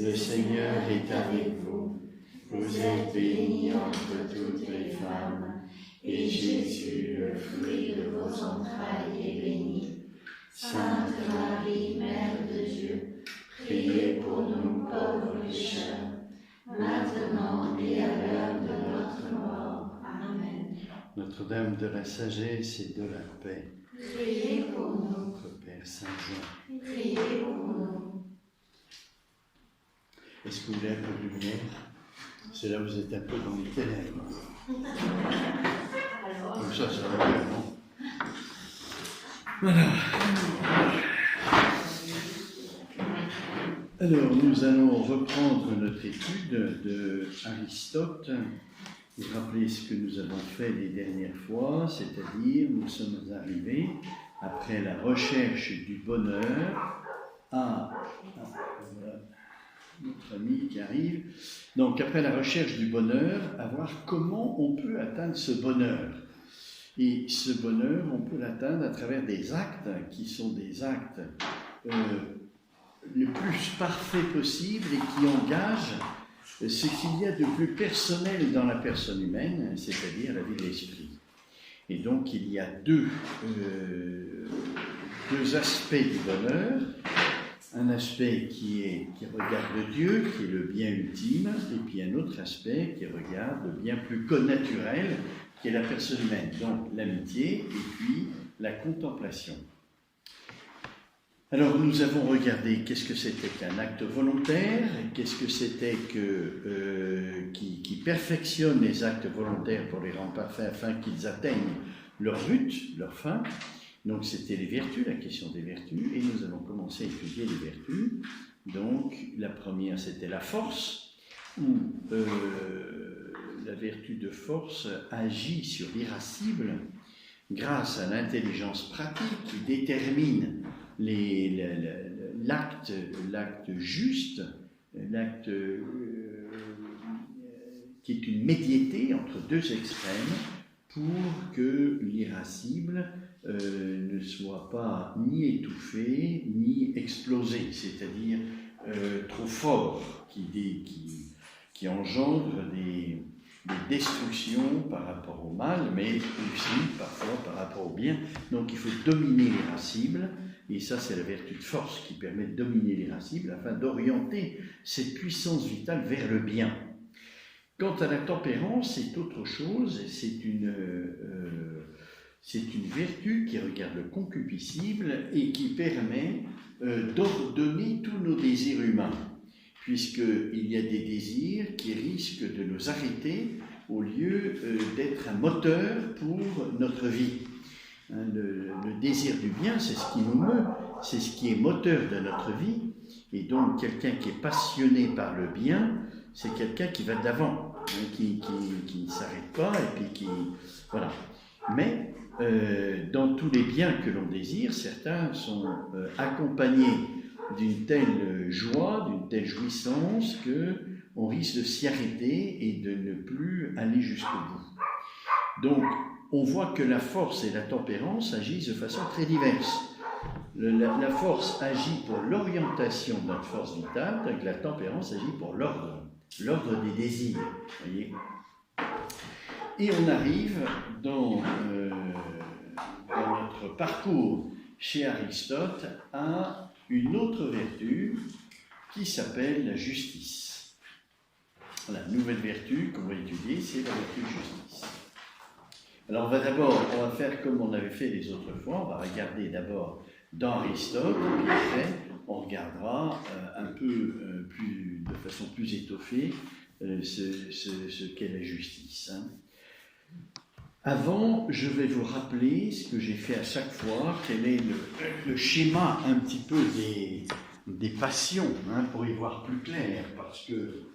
Le Seigneur est avec vous. Vous êtes bénie entre toutes les femmes, et Jésus, le fruit de vos entrailles, est béni. Sainte Marie, Mère de Dieu, priez pour nous pauvres pécheurs, maintenant et à l'heure de notre mort. Amen. Notre-Dame de la sagesse et de la paix, Priez pour nous. notre Père Saint-Jean. Priez pour nous. Est-ce que vous voulez un peu de lumière? C'est là où vous êtes un peu dans les ténèbres. Comme ça va bien, non? Voilà. Alors, nous allons reprendre notre étude de Aristote. Vous rappelez ce que nous avons fait les dernières fois, c'est-à-dire nous sommes arrivés, après la recherche du bonheur, à... voilà, notre ami qui arrive. Donc, après la recherche du bonheur, à voir comment on peut atteindre ce bonheur. Et ce bonheur, on peut l'atteindre à travers des actes qui sont des actes le plus parfait possible et qui engagent ce qu'il y a de plus personnel dans la personne humaine, c'est-à-dire la vie de l'esprit. Et donc il y a deux aspects du bonheur. Un aspect qui regarde Dieu, qui est le bien ultime, et puis un autre aspect qui regarde le bien plus connaturel, qui est la personne humaine, donc l'amitié, et puis la contemplation. Alors nous avons regardé qu'est-ce que c'était qu'un acte volontaire, qu'est-ce que c'était qui perfectionne les actes volontaires pour les rendre parfaits afin qu'ils atteignent leur but, leur fin. Donc c'était les vertus, la question des vertus, et nous allons commencer à étudier les vertus. Donc la première c'était la force, où la vertu de force agit sur l'irascible grâce à l'intelligence pratique qui détermine l'acte juste, l'acte qui est une médiété entre deux extrêmes pour que l'irascible ne soit pas ni étouffé ni explosé, c'est-à-dire trop fort, qui engendre des destructions par rapport au mal, mais aussi parfois par rapport au bien. Donc il faut dominer l'irascible, et ça c'est la vertu de force qui permet de dominer l'irascible afin d'orienter cette puissance vitale vers le bien. Quant à la tempérance, c'est autre chose, c'est une vertu qui regarde le concupiscible et qui permet d'ordonner tous nos désirs humains, puisqu'il y a des désirs qui risquent de nous arrêter au lieu d'être un moteur pour notre vie. Le désir du bien, c'est ce qui nous meut, c'est ce qui est moteur de notre vie, et donc quelqu'un qui est passionné par le bien, c'est quelqu'un qui va d'avant, qui ne s'arrête pas, et puis voilà. Mais dans tous les biens que l'on désire, certains sont accompagnés d'une telle joie, d'une telle jouissance qu'on risque de s'y arrêter et de ne plus aller jusqu'au bout. Donc, on voit que la force et la tempérance agissent de façon très diverse. La force agit pour l'orientation de notre force vitale, tandis que la tempérance agit pour l'ordre des désirs. Voyez. Et on arrive dans notre parcours chez Aristote à une autre vertu qui s'appelle la justice. La nouvelle vertu qu'on va étudier, c'est la vertu de justice. Alors on va faire comme on avait fait les autres fois, on va regarder d'abord dans Aristote, puis après on regardera de façon plus étoffée ce qu'est la justice. Avant, je vais vous rappeler ce que j'ai fait à chaque fois, quel est le schéma un petit peu des passions, pour y voir plus clair, parce que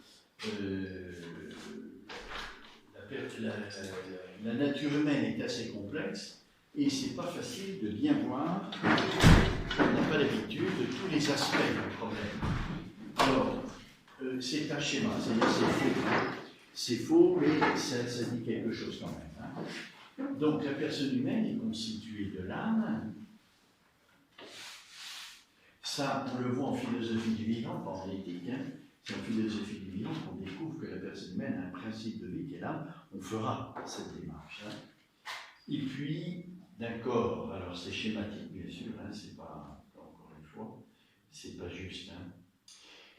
la nature humaine est assez complexe et c'est pas facile de bien voir, on n'a pas l'habitude de tous les aspects du problème. Alors, c'est un schéma, c'est-à-dire c'est faux. C'est faux, mais ça dit quelque chose quand même. Donc la personne humaine est constituée de l'âme. Ça, on le voit en philosophie du vivant, pas en éthique. C'est en philosophie du vivant qu'on découvre que la personne humaine a un principe de vie qui est là. On fera cette démarche. Hein. Et puis, d'accord, alors c'est schématique, bien sûr, hein, c'est pas, encore une fois, c'est pas juste. Hein.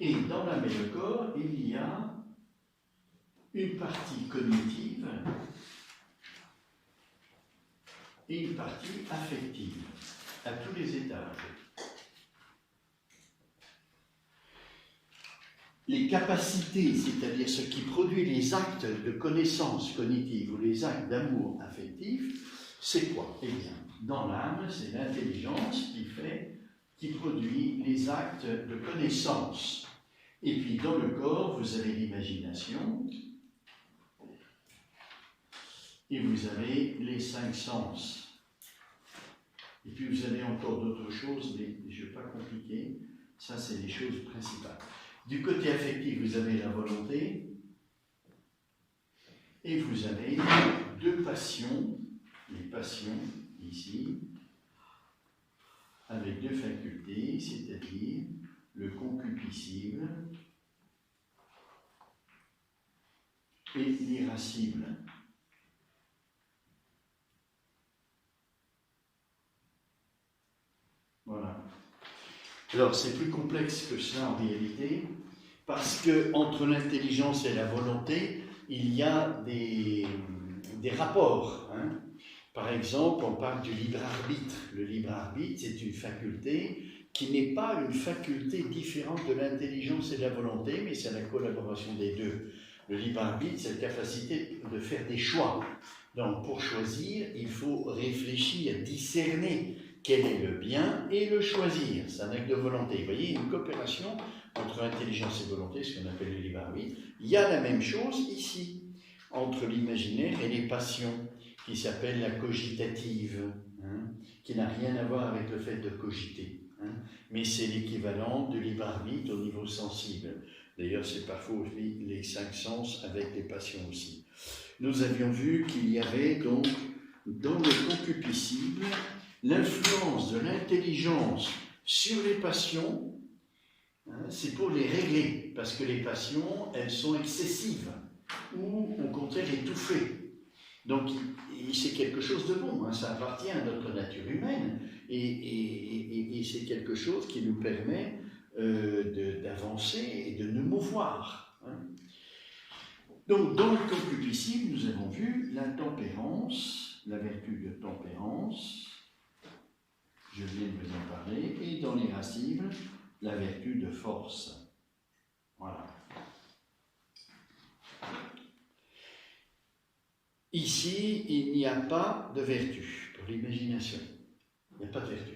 Et dans l'âme et le corps, il y a une partie cognitive et une partie affective, à tous les étages. Les capacités, c'est-à-dire ce qui produit les actes de connaissance cognitive ou les actes d'amour affectif, c'est quoi? Eh bien, dans l'âme, c'est l'intelligence qui produit les actes de connaissance. Et puis dans le corps, vous avez l'imagination et vous avez les 5 sens. Et puis vous avez encore d'autres choses, mais je ne vais pas compliquer. Ça, c'est les choses principales. Du côté affectif, vous avez la volonté et vous avez 2 passions, les passions ici, avec 2 facultés, c'est-à-dire le concupiscible et l'irascible. Voilà. Alors, c'est plus complexe que ça en réalité, parce que entre l'intelligence et la volonté, il y a des rapports. Hein. Par exemple, on parle du libre arbitre. Le libre arbitre, c'est une faculté qui n'est pas une faculté différente de l'intelligence et de la volonté, mais c'est la collaboration des deux. Le libre arbitre, c'est la capacité de faire des choix. Donc, pour choisir, il faut réfléchir, discerner quel est le bien et le choisir. C'est un acte de volonté. Vous voyez, une coopération entre intelligence et volonté, ce qu'on appelle le libre arbitre. Il y a la même chose ici, entre l'imaginaire et les passions, qui s'appelle la cogitative, hein, qui n'a rien à voir avec le fait de cogiter. Hein, mais c'est l'équivalent du libre arbitre au niveau sensible. D'ailleurs, c'est parfois aussi les 5 sens avec les passions aussi. Nous avions vu qu'il y avait donc, dans le concupiscible, l'influence de l'intelligence sur les passions, hein, c'est pour les régler, parce que les passions, elles sont excessives, ou au contraire étouffées. Donc, c'est quelque chose de bon, hein, ça appartient à notre nature humaine, et c'est quelque chose qui nous permet d'avancer et de nous mouvoir. Hein. Donc, dans le concupiscible, nous avons vu la tempérance, la vertu de tempérance, je viens de vous en parler, et dans l'irascible, la vertu de force. Voilà. Ici, il n'y a pas de vertu pour l'imagination. Il n'y a pas de vertu.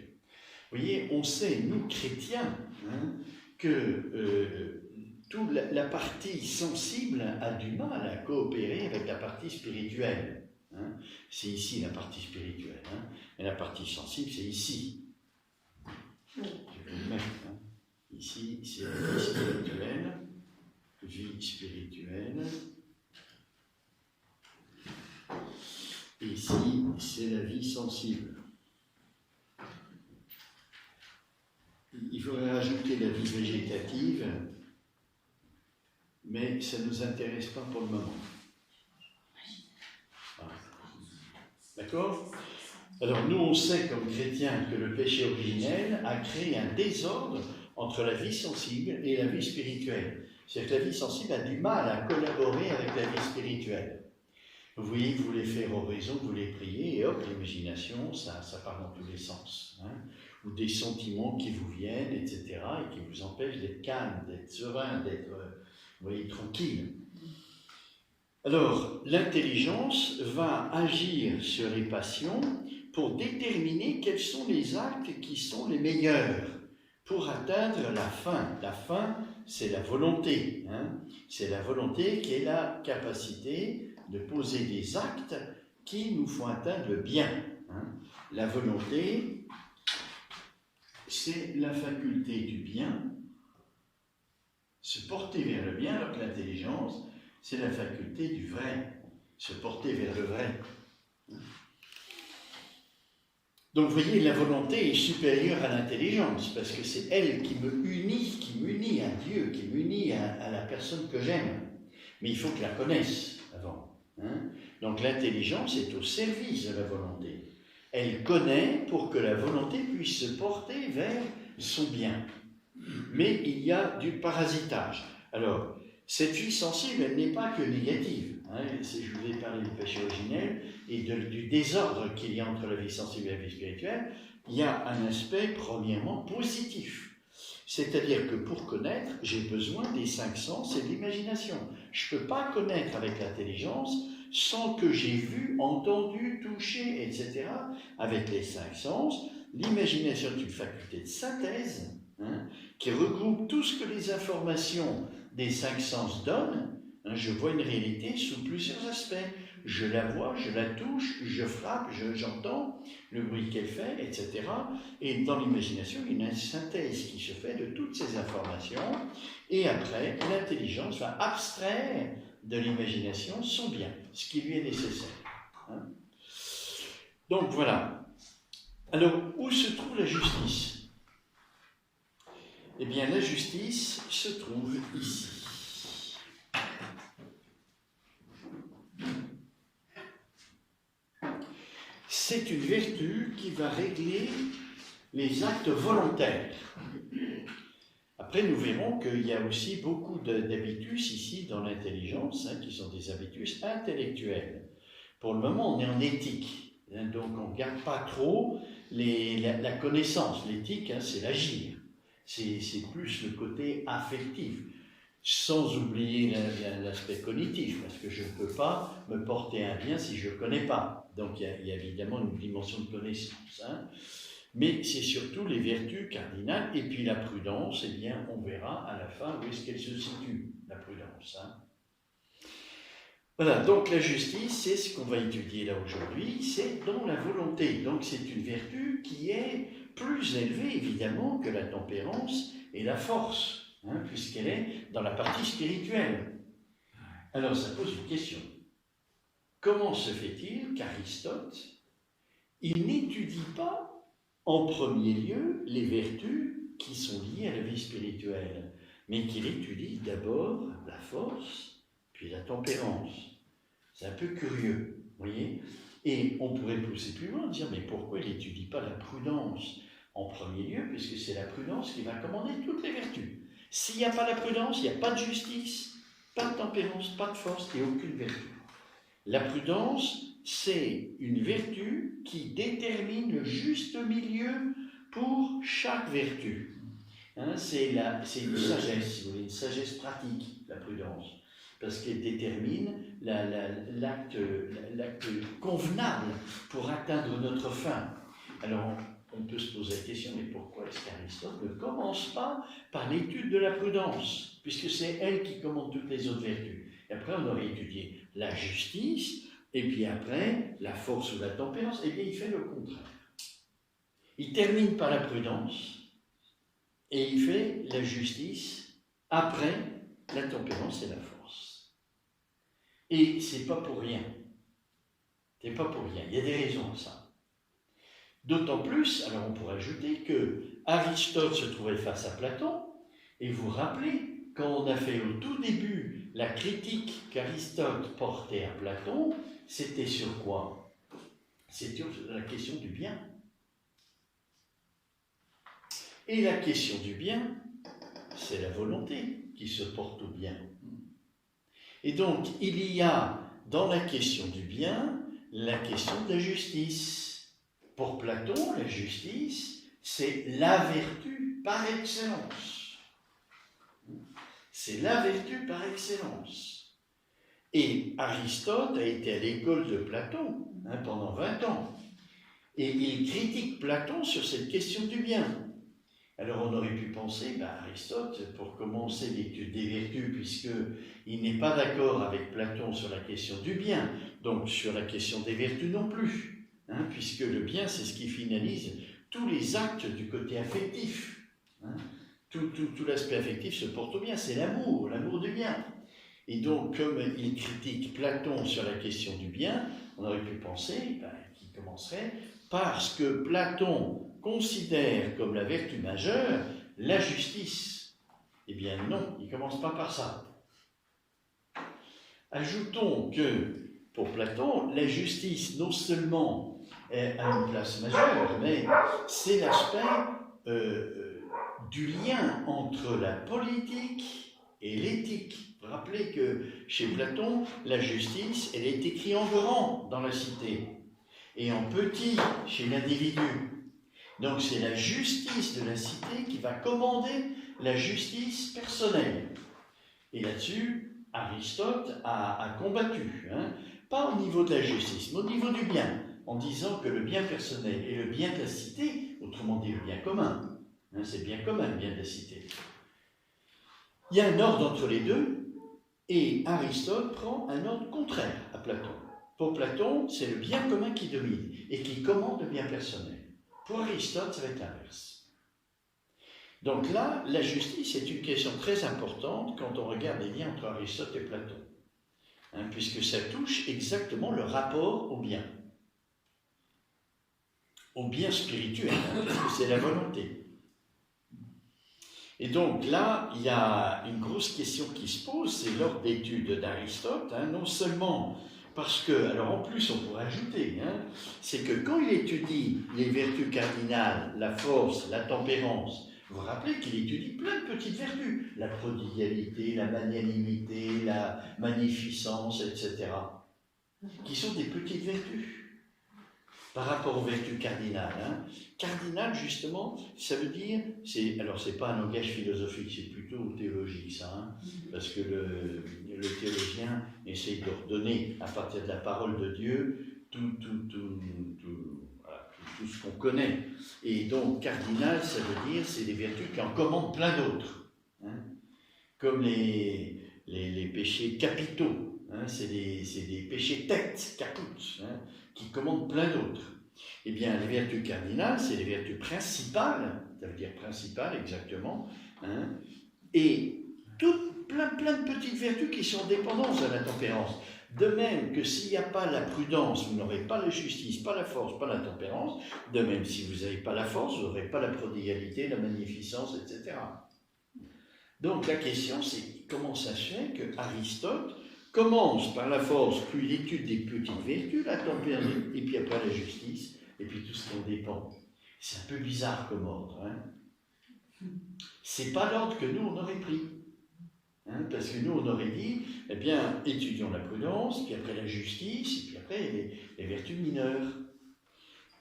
Vous voyez, on sait, nous chrétiens, hein, que toute la partie sensible a du mal à coopérer avec la partie spirituelle. Hein. C'est ici la partie spirituelle. Hein. Et la partie sensible, c'est ici. Je vais le mettre. Hein. Ici, c'est la vie spirituelle. Vie spirituelle. Et ici, c'est la vie sensible. Il faudrait rajouter la vie végétative, mais ça ne nous intéresse pas pour le moment. Voilà. D'accord ? Alors nous, on sait comme chrétiens que le péché originel a créé un désordre entre la vie sensible et la vie spirituelle. C'est-à-dire que la vie sensible a du mal à collaborer avec la vie spirituelle. Vous voyez, vous voulez faire oraison, vous voulez prier, et hop, l'imagination, ça part dans tous les sens. Hein. Ou des sentiments qui vous viennent, etc., et qui vous empêchent d'être calme, d'être serein, d'être, vous voyez, tranquille. Alors, l'intelligence va agir sur les passions pour déterminer quels sont les actes qui sont les meilleurs pour atteindre la fin. La fin, c'est la volonté. Hein. C'est la volonté qui est la capacité de poser des actes qui nous font atteindre le bien. Hein. La volonté, c'est la faculté du bien, se porter vers le bien, alors que l'intelligence, c'est la faculté du vrai, se porter vers le vrai. Donc vous voyez, la volonté est supérieure à l'intelligence, parce que c'est elle qui m'unit à Dieu, qui m'unit à la personne que j'aime. Mais il faut que je la connaisse avant. Hein. Donc l'intelligence est au service de la volonté. Elle connaît pour que la volonté puisse se porter vers son bien. Mais il y a du parasitage. Alors, cette vie sensible, elle n'est pas que négative. Hein. Je vous ai parlé du péché originel et du désordre qu'il y a entre la vie sensible et la vie spirituelle. Il y a un aspect, premièrement, positif. C'est-à-dire que pour connaître, j'ai besoin des 5 sens et de l'imagination. Je ne peux pas connaître avec l'intelligence sans que j'ai vu, entendu, touché, etc. Avec les 5 sens. L'imagination est une faculté de synthèse, hein, qui regroupe tout ce que les informations des 5 sens donnent. Hein, je vois une réalité sous plusieurs aspects. Je la vois, je la touche, je frappe, j'entends le bruit qu'elle fait, etc. Et dans l'imagination, il y a une synthèse qui se fait de toutes ces informations. Et après, l'intelligence va abstraire de l'imagination son bien, ce qui lui est nécessaire. Hein. Donc voilà. Alors, où se trouve la justice? Eh bien, la justice se trouve ici. C'est une vertu qui va régler les actes volontaires. Après, nous verrons qu'il y a aussi beaucoup d'habitus ici dans l'intelligence, hein, qui sont des habitus intellectuels. Pour le moment, on est en éthique, hein, donc on ne garde pas trop la connaissance. L'éthique, hein, c'est l'agir. C'est plus le côté affectif, sans oublier l'aspect cognitif, parce que je ne peux pas me porter un bien si je ne connais pas. Donc il y a évidemment une dimension de connaissance. Hein. Mais c'est surtout les vertus cardinales, et puis la prudence, eh bien, on verra à la fin où est-ce qu'elle se situe, la prudence. Hein. Voilà, donc la justice, c'est ce qu'on va étudier là aujourd'hui, c'est dans la volonté. Donc c'est une vertu qui est plus élevée, évidemment, que la tempérance et la force, hein, puisqu'elle est dans la partie spirituelle. Alors ça pose une question. Comment se fait-il qu'Aristote, il n'étudie pas en premier lieu les vertus qui sont liées à la vie spirituelle, mais qu'il étudie d'abord la force, puis la tempérance? C'est un peu curieux, vous voyez? Et on pourrait pousser plus loin, dire, mais pourquoi il n'étudie pas la prudence en premier lieu, puisque c'est la prudence qui va commander toutes les vertus. S'il n'y a pas la prudence, il n'y a pas de justice, pas de tempérance, pas de force et aucune vertu. La prudence, c'est une vertu qui détermine le juste milieu pour chaque vertu. Hein, c'est une sagesse, si vous voulez, une sagesse pratique, la prudence, parce qu'elle détermine l'acte convenable pour atteindre notre fin. Alors, on peut se poser la question, mais pourquoi est-ce qu'Aristote ne commence pas par l'étude de la prudence, puisque c'est elle qui commande toutes les autres vertus. Et après, on aurait étudié la justice, et puis après, la force ou la tempérance. Eh bien, il fait le contraire. Il termine par la prudence, et il fait la justice après la tempérance et la force. Et c'est pas pour rien. C'est pas pour rien. Il y a des raisons à ça. D'autant plus, alors on pourrait ajouter que Aristote se trouvait face à Platon, et vous vous rappelez, quand on a fait au tout début la critique qu'Aristote portait à Platon, c'était sur quoi? C'était sur la question du bien. Et la question du bien, c'est la volonté qui se porte au bien. Et donc, il y a dans la question du bien, la question de la justice. Pour Platon, la justice, c'est la vertu par excellence. C'est la vertu par excellence. Et Aristote a été à l'école de Platon pendant 20 ans. Et il critique Platon sur cette question du bien. Alors on aurait pu penser, Aristote, pour commencer l'étude des vertus, puisqu'il n'est pas d'accord avec Platon sur la question du bien, donc sur la question des vertus non plus, puisque le bien, c'est ce qui finalise tous les actes du côté affectif. Tout l'aspect affectif se porte au bien, c'est l'amour du bien. Et donc, comme il critique Platon sur la question du bien, on aurait pu penser qu'il commencerait parce que Platon considère comme la vertu majeure la justice. Eh bien non, il ne commence pas par ça. Ajoutons que, pour Platon, la justice non seulement a une place majeure, mais c'est l'aspect du lien entre la politique et l'éthique. Vous vous rappelez que chez Platon, la justice, elle est écrite en grand dans la cité et en petit chez l'individu. Donc c'est la justice de la cité qui va commander la justice personnelle. Et là-dessus, Aristote a combattu, pas au niveau de la justice, mais au niveau du bien, en disant que le bien personnel et le bien de la cité, autrement dit le bien commun, c'est le bien commun, le bien de la cité. Il y a un ordre entre les deux, et Aristote prend un ordre contraire à Platon. Pour Platon, c'est le bien commun qui domine et qui commande le bien personnel. Pour Aristote, ça va être l'inverse. Donc là, la justice est une question très importante quand on regarde les liens entre Aristote et Platon, puisque ça touche exactement le rapport au bien spirituel, parce que c'est la volonté. Et donc là, il y a une grosse question qui se pose, c'est l'ordre d'étude d'Aristote, non seulement parce que, alors en plus on pourrait ajouter, c'est que quand il étudie les vertus cardinales, la force, la tempérance, vous vous rappelez qu'il étudie plein de petites vertus, la prodigalité, la magnanimité, la magnificence, etc., qui sont des petites vertus par rapport aux vertus cardinales. Cardinal, justement, ça veut dire, alors c'est pas un langage philosophique, c'est plutôt théologique, ça, parce que le théologien essaye d'ordonner à partir de la parole de Dieu tout ce qu'on connaît. Et donc, cardinal, ça veut dire, c'est des vertus qui en commandent plein d'autres. Comme les péchés capitaux, c'est des péchés têtes, caput, qui commandent plein d'autres. Eh bien, les vertus cardinales, c'est les vertus principales, ça veut dire principales exactement, et plein de petites vertus qui sont en dépendance de la tempérance. De même que s'il n'y a pas la prudence, vous n'aurez pas la justice, pas la force, pas la tempérance. De même, si vous n'avez pas la force, vous n'aurez pas la prodigalité, la magnificence, etc. Donc la question, c'est comment ça se fait que Aristote commence par la force, puis l'étude des petites vertus, la tempérance, et puis après la justice, et puis tout ce qui en dépend. C'est un peu bizarre comme ordre. C'est pas l'ordre que nous, on aurait pris. Parce que nous, on aurait dit, eh bien, étudions la prudence, puis après la justice, et puis après les vertus mineures.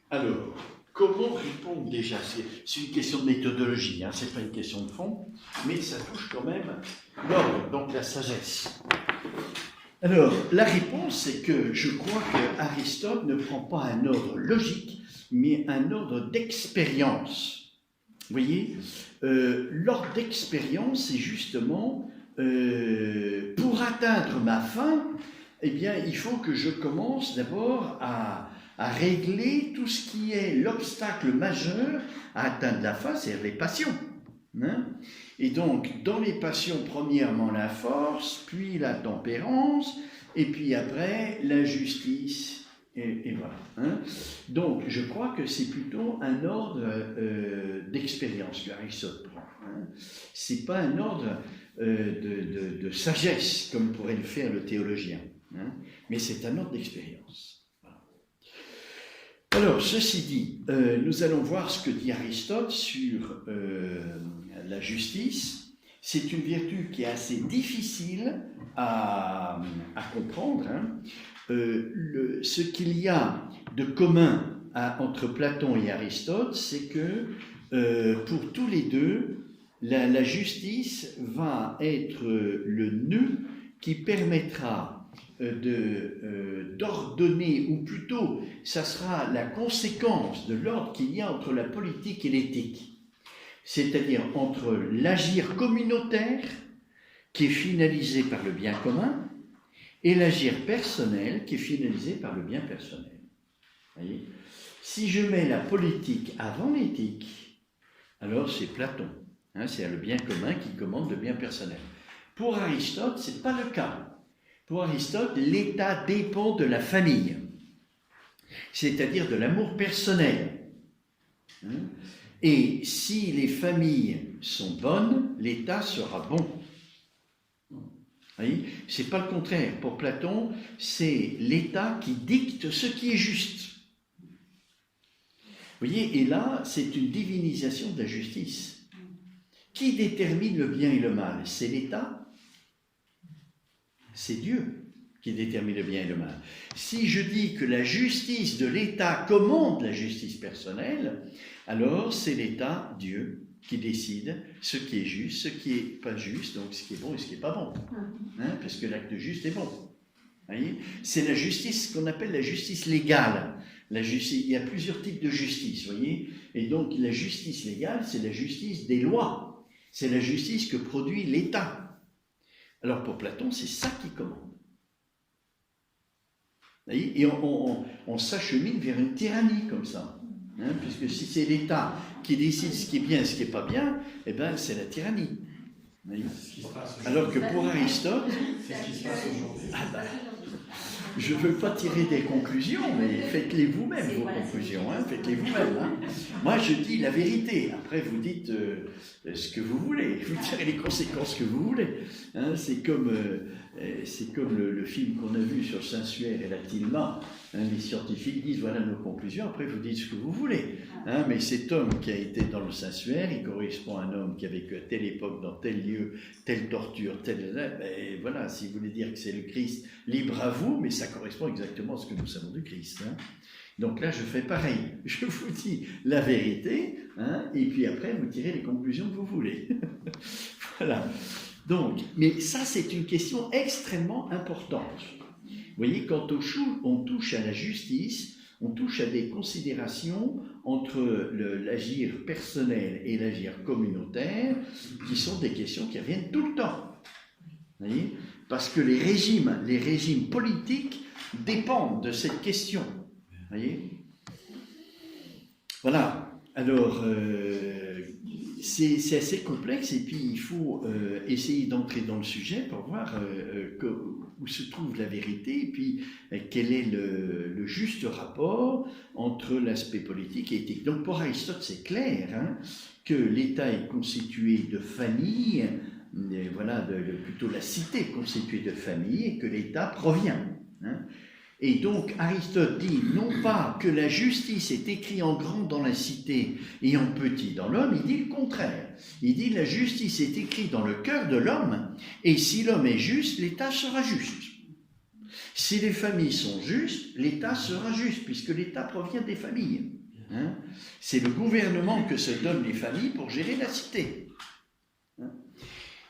Alors, comment répondre déjà? C'est une question de méthodologie, ce n'est pas une question de fond, mais ça touche quand même l'ordre, donc la sagesse. Alors, la réponse, c'est que je crois qu'Aristote ne prend pas un ordre logique, mais un ordre d'expérience. Vous voyez, l'ordre d'expérience, c'est justement... pour atteindre ma fin, eh bien, il faut que je commence d'abord à régler tout ce qui est l'obstacle majeur à atteindre la fin, c'est-à-dire les passions. Et donc, dans les passions, premièrement la force, puis la tempérance, et puis après la justice, et voilà. Donc, je crois que c'est plutôt un ordre d'expérience que Aristote prend. C'est pas un ordre de sagesse, comme pourrait le faire le théologien, mais c'est un ordre d'expérience. Voilà. Alors, ceci dit, nous allons voir ce que dit Aristote sur la justice. C'est une vertu qui est assez difficile à comprendre. Ce qu'il y a de commun entre Platon et Aristote, c'est que pour tous les deux, la justice va être le nœud qui permettra d'ordonner, ou plutôt, ça sera la conséquence de l'ordre qu'il y a entre la politique et l'éthique. C'est-à-dire entre l'agir communautaire, qui est finalisé par le bien commun, et l'agir personnel, qui est finalisé par le bien personnel. Voyez ? Si je mets la politique avant l'éthique, alors c'est Platon. C'est le bien commun qui commande le bien personnel. Pour Aristote, ce n'est pas le cas. Pour Aristote, l'État dépend de la famille. c'est-à-dire de l'amour personnel. Et si les familles sont bonnes, l'État sera bon. C'est pas le contraire. Pour Platon, c'est l'État qui dicte ce qui est juste. Vous voyez, et là, c'est une divinisation de la justice. Qui détermine le bien et le mal? C'est l'État? C'est Dieu qui détermine le bien et le mal. Si je dis que la justice de l'État commande la justice personnelle, alors c'est l'État, Dieu, qui décide ce qui est juste, ce qui n'est pas juste, donc ce qui est bon et ce qui n'est pas bon. Parce que l'acte juste est bon. Voyez, c'est la justice qu'on appelle la justice légale. La justice, il y a plusieurs types de justice, voyez. Et donc la justice légale, c'est la justice des lois. C'est la justice que produit l'État. Alors pour Platon, c'est ça qui commande. Voyez, et on s'achemine vers une tyrannie comme ça. Puisque si c'est l'État qui décide ce qui est bien et ce qui n'est pas bien, eh ben c'est la tyrannie. Alors que pour Aristote, c'est ce qui se passe aujourd'hui. Je ne veux pas tirer des conclusions, mais faites-les vous-même, vos conclusions. Faites-les vous-même. Moi, je dis la vérité. Après, vous dites ce que vous voulez. Vous tirez les conséquences que vous voulez. C'est comme le film qu'on a vu sur Saint-Suaire et la Tilma. Les scientifiques disent voilà nos conclusions. Après, vous dites ce que vous voulez. Mais cet homme qui a été dans le Saint-Suaire, il correspond à un homme qui a vécu à telle époque, dans tel lieu, telle torture, telle. Ben, voilà, si vous voulez dire que c'est le Christ, libre à vous, mais ça correspond exactement à ce que nous savons du Christ. Donc là, je fais pareil. Je vous dis la vérité, et puis après, vous tirez les conclusions que vous voulez. Voilà. Donc, mais ça, c'est une question extrêmement importante. Vous voyez, quand on touche à la justice, on touche à des considérations entre l'agir personnel et l'agir communautaire, qui sont des questions qui reviennent tout le temps. Vous voyez ? Parce que les régimes politiques dépendent de cette question. Vous voyez ? Voilà. Alors, c'est assez complexe et puis il faut essayer d'entrer dans le sujet pour voir où se trouve la vérité et puis quel est le juste rapport entre l'aspect politique et éthique. Donc pour Aristote, c'est clair que l'État est constitué de familles, voilà, plutôt la cité constituée de familles et que l'État provient. Et donc Aristote dit non pas que la justice est écrite en grand dans la cité et en petit dans l'homme, il dit le contraire. Il dit la justice est écrite dans le cœur de l'homme et si l'homme est juste, l'État sera juste. Si les familles sont justes, l'État sera juste puisque l'État provient des familles. C'est le gouvernement que se donnent les familles pour gérer la cité.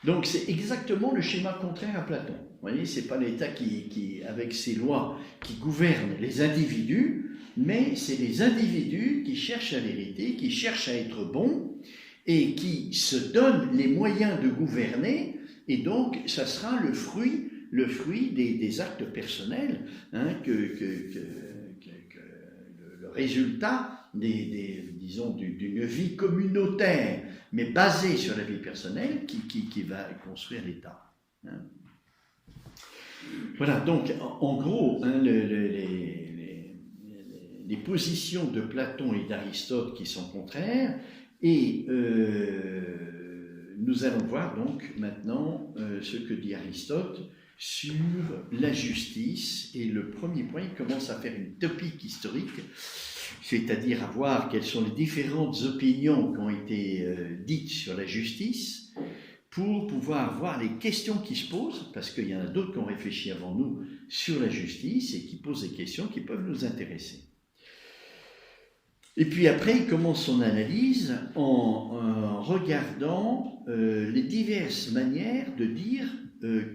Donc c'est exactement le schéma contraire à Platon. Vous voyez, ce n'est pas l'État qui, avec ses lois, qui gouverne les individus, mais c'est les individus qui cherchent la vérité, qui cherchent à être bons et qui se donnent les moyens de gouverner, et donc ça sera le fruit des actes personnels, le résultat disons, d'une vie communautaire, mais basée sur la vie personnelle qui va construire l'État. Voilà, donc en gros, les positions de Platon et d'Aristote qui sont contraires, et nous allons voir donc maintenant ce que dit Aristote sur la justice, et le premier point, il commence à faire une topique historique, c'est-à-dire à voir quelles sont les différentes opinions qui ont été dites sur la justice, pour pouvoir voir les questions qui se posent, parce qu'il y en a d'autres qui ont réfléchi avant nous sur la justice et qui posent des questions qui peuvent nous intéresser. Et puis après, il commence son analyse en regardant les diverses manières de dire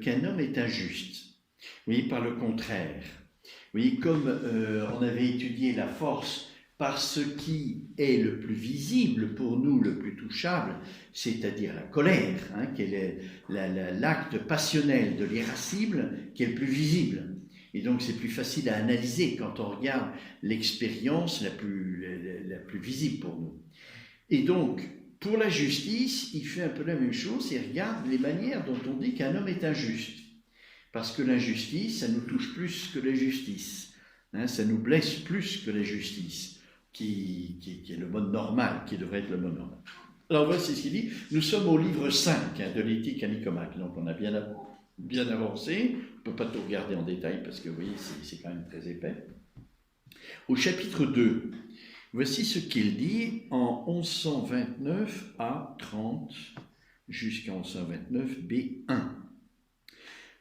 qu'un homme est injuste. Vous voyez, par le contraire. Vous voyez, comme on avait étudié la force par ce qui est le plus visible pour nous, le plus touchable, c'est-à-dire la colère, qui est l'acte passionnel de l'irascible, qui est le plus visible. Et donc c'est plus facile à analyser quand on regarde l'expérience la plus visible pour nous. Et donc, pour la justice, il fait un peu la même chose, il regarde les manières dont on dit qu'un homme est injuste. Parce que l'injustice, ça nous touche plus que la justice. Hein, ça nous blesse plus que la justice, qui est le mode normal, qui devrait être le mode normal. Alors voici ce qu'il dit. Nous sommes au livre 5 hein, de l'éthique à Nicomaque, donc on a bien avancé. On ne peut pas tout regarder en détail parce que vous voyez, c'est quand même très épais. Au chapitre 2, voici ce qu'il dit en 1129 à 30 jusqu'à 1129 B1.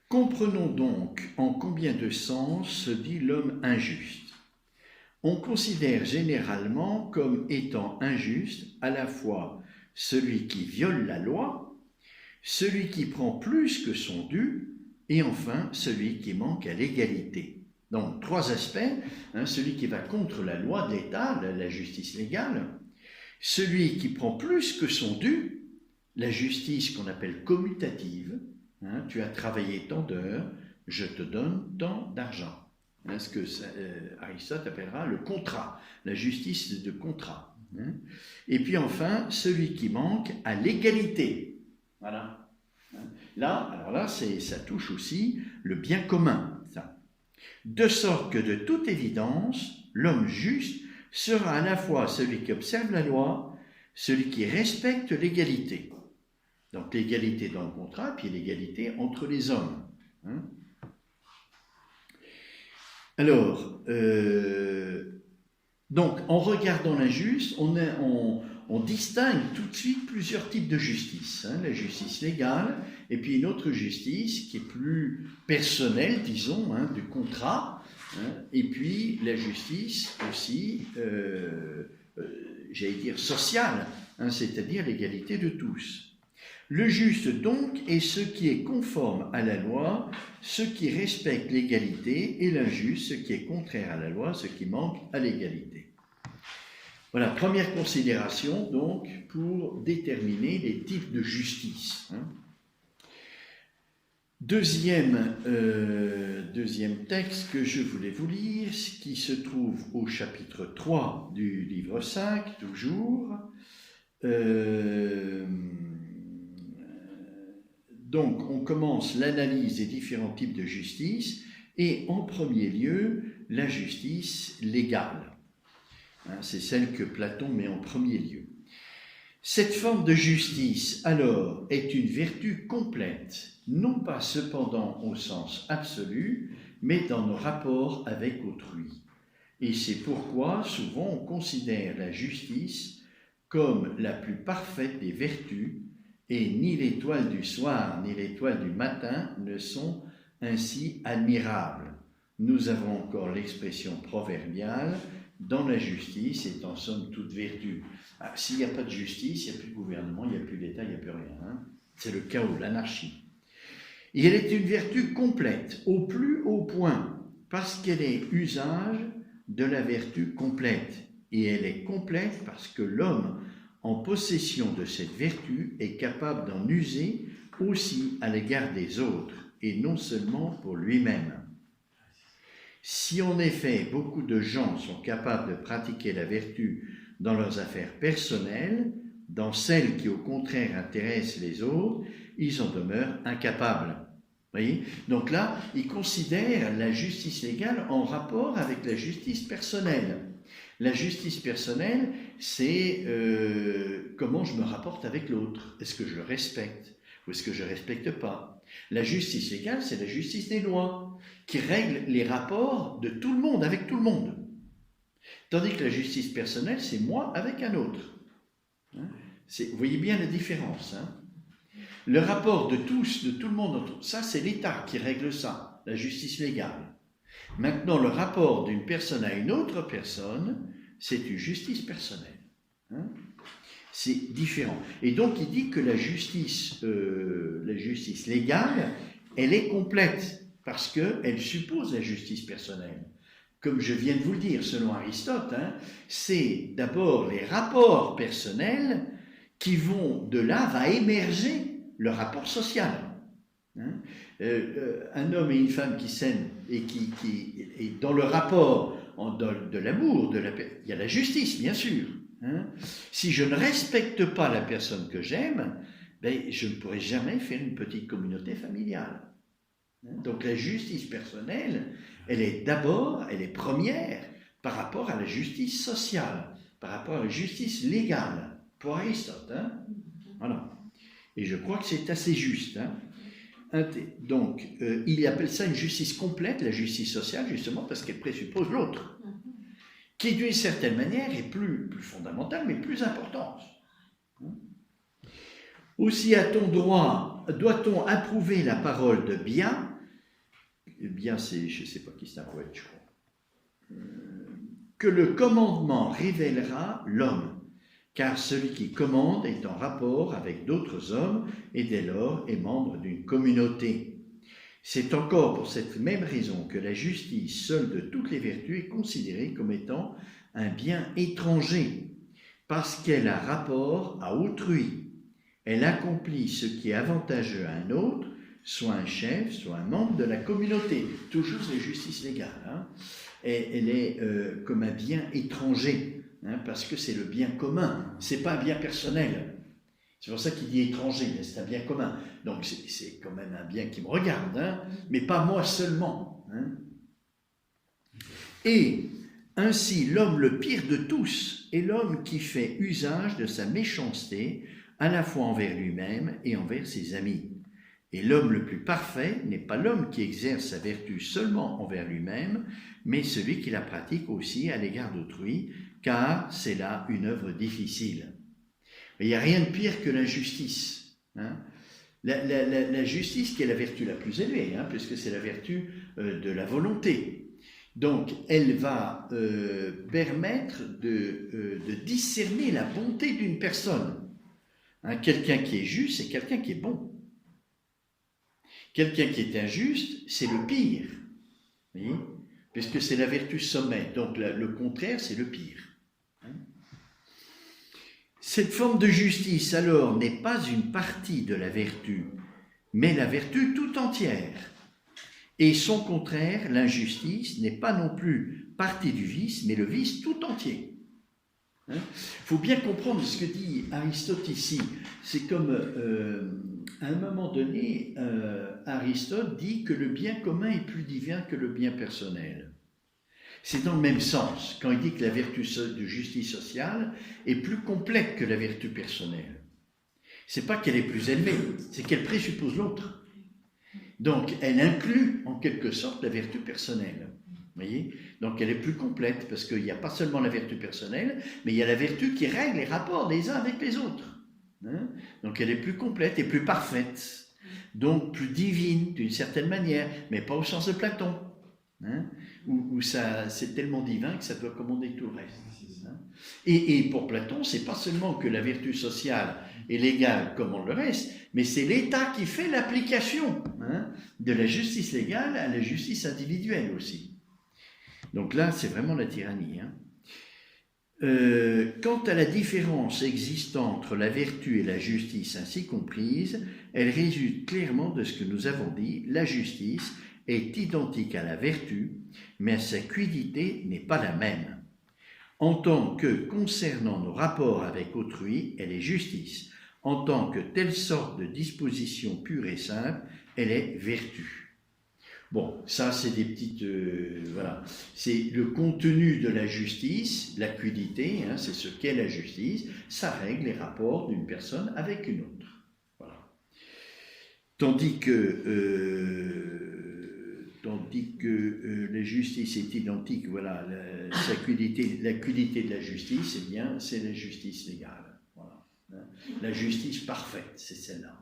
Comprenons donc en combien de sens se dit l'homme injuste. On considère généralement comme étant injuste à la fois celui qui viole la loi, celui qui prend plus que son dû, et enfin celui qui manque à l'égalité. Donc, 3 aspects, hein, celui qui va contre la loi de l'État, la justice légale, celui qui prend plus que son dû, la justice qu'on appelle commutative, hein, tu as travaillé tant d'heures, je te donne tant d'argent. Hein, ce que Aristote appellera le contrat, la justice de contrat. Hein. Et puis enfin, celui qui manque à l'égalité. Voilà. Là, alors là, ça touche aussi le bien commun. Ça. De sorte que de toute évidence, l'homme juste sera à la fois celui qui observe la loi, celui qui respecte l'égalité. Donc l'égalité dans le contrat, puis l'égalité entre les hommes. Hein. Alors, donc en regardant l'injuste, on distingue tout de suite plusieurs types de justice. Hein, la justice légale, et puis une autre justice qui est plus personnelle, disons, hein, du contrat, hein, et puis la justice aussi, j'allais dire, sociale, hein, c'est-à-dire l'égalité de tous. Le juste donc est ce qui est conforme à la loi, ce qui respecte l'égalité, et l'injuste, ce qui est contraire à la loi, ce qui manque à l'égalité. Voilà, première considération donc pour déterminer les types de justice. Hein. Deuxième texte que je voulais vous lire, qui se trouve au chapitre 3 du livre 5, toujours. Donc, on commence l'analyse des différents types de justice, et en premier lieu, la justice légale. Hein, c'est celle que Platon met en premier lieu. Cette forme de justice, alors, est une vertu complète, non pas cependant au sens absolu, mais dans nos rapports avec autrui. Et c'est pourquoi, souvent, on considère la justice comme la plus parfaite des vertus, et ni l'étoile du soir, ni l'étoile du matin ne sont ainsi admirables. Nous avons encore l'expression proverbiale, dans la justice est en somme toute vertu. Alors, s'il n'y a pas de justice, il n'y a plus de gouvernement, il n'y a plus d'État, il n'y a plus rien. Hein. C'est le chaos, l'anarchie. Et elle est une vertu complète, au plus haut point, parce qu'elle est usage de la vertu complète. Et elle est complète parce que l'homme, en possession de cette vertu, est capable d'en user aussi à l'égard des autres, et non seulement pour lui-même. Si en effet beaucoup de gens sont capables de pratiquer la vertu dans leurs affaires personnelles, dans celles qui au contraire intéressent les autres, ils en demeurent incapables. Voyez ? Donc là, ils considèrent la justice légale en rapport avec la justice personnelle. La justice personnelle, c'est comment je me rapporte avec l'autre. Est-ce que je le respecte ou est-ce que je ne respecte pas ? La justice légale, c'est la justice des lois, qui règle les rapports de tout le monde, avec tout le monde. Tandis que la justice personnelle, c'est moi avec un autre. Hein ? Vous voyez bien la différence. Hein ? Le rapport de tous, de tout le monde, ça c'est l'État qui règle ça, la justice légale. Maintenant, le rapport d'une personne à une autre personne, c'est une justice personnelle. Hein ? C'est différent. Et donc, il dit que la justice légale, elle est complète, parce qu'elle suppose la justice personnelle. Comme je viens de vous le dire, selon Aristote, hein, c'est d'abord les rapports personnels qui vont, de là, va émerger le rapport social. Hein. Un homme et une femme qui s'aiment et et dans le rapport de l'amour, il y a la justice, bien sûr. Hein. Si je ne respecte pas la personne que j'aime, ben, je ne pourrai jamais faire une petite communauté familiale. Donc la justice personnelle, elle est première par rapport à la justice sociale, par rapport à la justice légale, pour Aristote. Voilà. Et je crois que c'est assez juste. Donc, il appelle ça une justice complète, la justice sociale, justement, parce qu'elle présuppose l'autre, qui d'une certaine manière est plus fondamentale, mais plus importante. Aussi doit-on approuver la parole de bien, c'est, je ne sais pas qui c'est, un poète, je crois, que le commandement révélera l'homme, car celui qui commande est en rapport avec d'autres hommes et dès lors est membre d'une communauté. C'est encore pour cette même raison que la justice, seule de toutes les vertus, est considérée comme étant un bien étranger, parce qu'elle a rapport à autrui. Elle accomplit ce qui est avantageux à un autre, soit un chef, soit un membre de la communauté. Toujours la justice légale. Elle est comme un bien étranger. Parce que c'est le bien commun, c'est pas un bien personnel. C'est pour ça qu'il dit étranger, mais c'est un bien commun. Donc c'est quand même un bien qui me regarde, mais pas moi seulement. Et ainsi, l'homme le pire de tous est l'homme qui fait usage de sa méchanceté à la fois envers lui-même et envers ses amis. Et l'homme le plus parfait n'est pas l'homme qui exerce sa vertu seulement envers lui-même, mais celui qui la pratique aussi à l'égard d'autrui, car c'est là une œuvre difficile. Il n'y a rien de pire que l'injustice. La justice qui est la vertu la plus élevée, puisque c'est la vertu de la volonté. Donc, elle va permettre de discerner la bonté d'une personne. Quelqu'un qui est juste, c'est quelqu'un qui est bon. Quelqu'un qui est injuste, c'est le pire. Vous voyez ? Puisque c'est la vertu sommet. Donc, le contraire, c'est le pire. Cette forme de justice, alors, n'est pas une partie de la vertu, mais la vertu tout entière. Et son contraire, l'injustice, n'est pas non plus partie du vice, mais le vice tout entier. Il faut bien comprendre ce que dit Aristote ici. C'est comme, à un moment donné, Aristote dit que le bien commun est plus divin que le bien personnel. C'est dans le même sens, quand il dit que la vertu de justice sociale est plus complète que la vertu personnelle. C'est pas qu'elle est plus élevée, c'est qu'elle présuppose l'autre. Donc, elle inclut en quelque sorte la vertu personnelle. Voyez ? Donc, elle est plus complète, parce qu'il n'y a pas seulement la vertu personnelle, mais il y a la vertu qui règle les rapports des uns avec les autres. Donc, elle est plus complète et plus parfaite. Donc, plus divine, d'une certaine manière, mais pas au sens de Platon. Où ça, c'est tellement divin que ça doit commander tout le reste. Et pour Platon, c'est pas seulement que la vertu sociale et légale commande le reste, mais c'est l'État qui fait l'application de la justice légale à la justice individuelle aussi. Donc là, c'est vraiment la tyrannie. Quant à la différence existant entre la vertu et la justice ainsi comprise, elle résulte clairement de ce que nous avons dit. La justice est identique à la vertu, mais sa quiddité n'est pas la même. En tant que concernant nos rapports avec autrui, elle est justice. En tant que telle sorte de disposition pure et simple, elle est vertu. Bon, ça c'est des petites... voilà. C'est le contenu de la justice, la quiddité, c'est ce qu'est la justice, ça règle les rapports d'une personne avec une autre. Voilà. Tandis que la justice est identique, voilà, la quiddité de la justice, eh bien, c'est la justice légale. Voilà. La justice parfaite, c'est celle-là.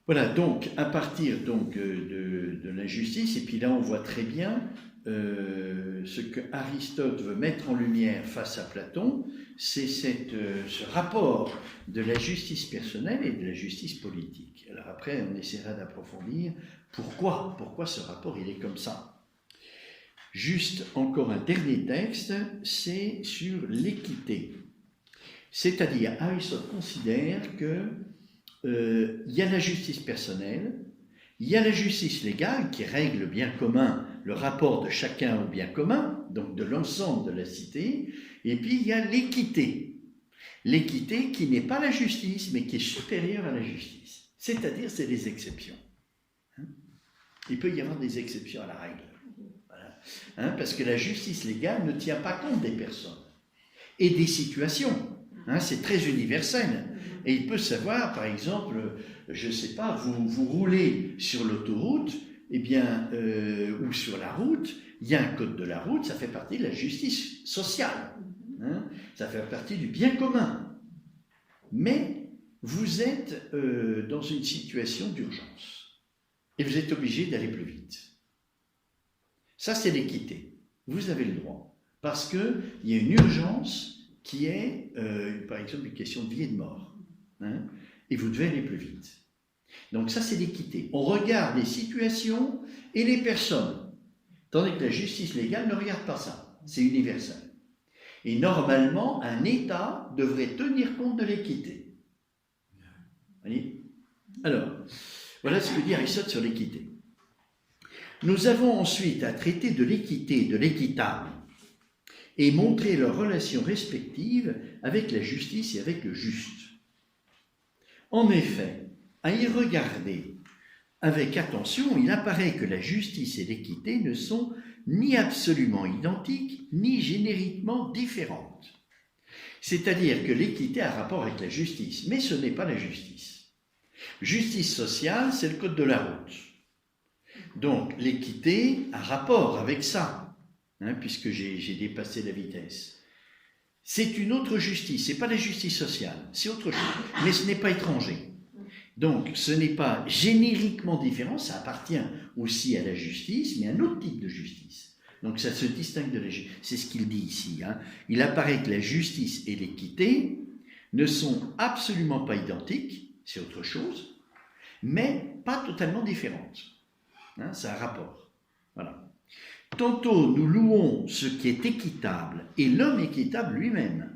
Voilà, donc, à partir donc, de la justice, et puis là, on voit très bien ce que Aristote veut mettre en lumière face à Platon, c'est ce rapport de la justice personnelle et de la justice politique. Alors après, on essaiera d'approfondir pourquoi ce rapport il est comme ça. Juste encore un dernier texte, c'est sur l'équité. C'est-à-dire, Aristote considère que il y a la justice personnelle, il y a la justice légale qui règle le bien commun, le rapport de chacun au bien commun, donc de l'ensemble de la cité, et puis il y a l'équité. L'équité qui n'est pas la justice, mais qui est supérieure à la justice. C'est-à-dire, c'est les exceptions. Il peut y avoir des exceptions à la règle. Voilà. Hein, parce que la justice légale ne tient pas compte des personnes et des situations. Hein, c'est très universel. Et il peut savoir, par exemple, je ne sais pas, vous roulez sur l'autoroute, eh bien, ou sur la route, il y a un code de la route, ça fait partie de la justice sociale. Hein, ça fait partie du bien commun. Mais vous êtes dans une situation d'urgence et vous êtes obligé d'aller plus vite. Ça, c'est l'équité. Vous avez le droit. Parce qu'il y a une urgence qui est, par exemple, une question de vie et de mort. Hein, et vous devez aller plus vite. Donc ça, c'est l'équité. On regarde les situations et les personnes. Tandis que la justice légale ne regarde pas ça. C'est universel. Et normalement, un État devrait tenir compte de l'équité. Vous voyez ? Alors, voilà ce que dit Aristote sur l'équité. Nous avons ensuite à traiter de l'équité et de l'équitable et montrer leurs relations respectives avec la justice et avec le juste. En effet, à y regarder avec attention, il apparaît que la justice et l'équité ne sont ni absolument identiques, ni génériquement différentes. C'est-à-dire que l'équité a rapport avec la justice, mais ce n'est pas la justice. Justice sociale, c'est le code de la route. Donc, l'équité a rapport avec ça, hein, puisque j'ai dépassé la vitesse. C'est une autre justice, ce n'est pas la justice sociale, c'est autre chose, mais ce n'est pas étranger. Donc, ce n'est pas génériquement différent, ça appartient aussi à la justice, mais à un autre type de justice. Donc, ça se distingue de la justice. C'est ce qu'il dit ici. Hein. Il apparaît que la justice et l'équité ne sont absolument pas identiques, c'est autre chose, mais pas totalement différentes. Hein, ça a un rapport. Voilà. Tantôt, nous louons ce qui est équitable et l'homme équitable lui-même,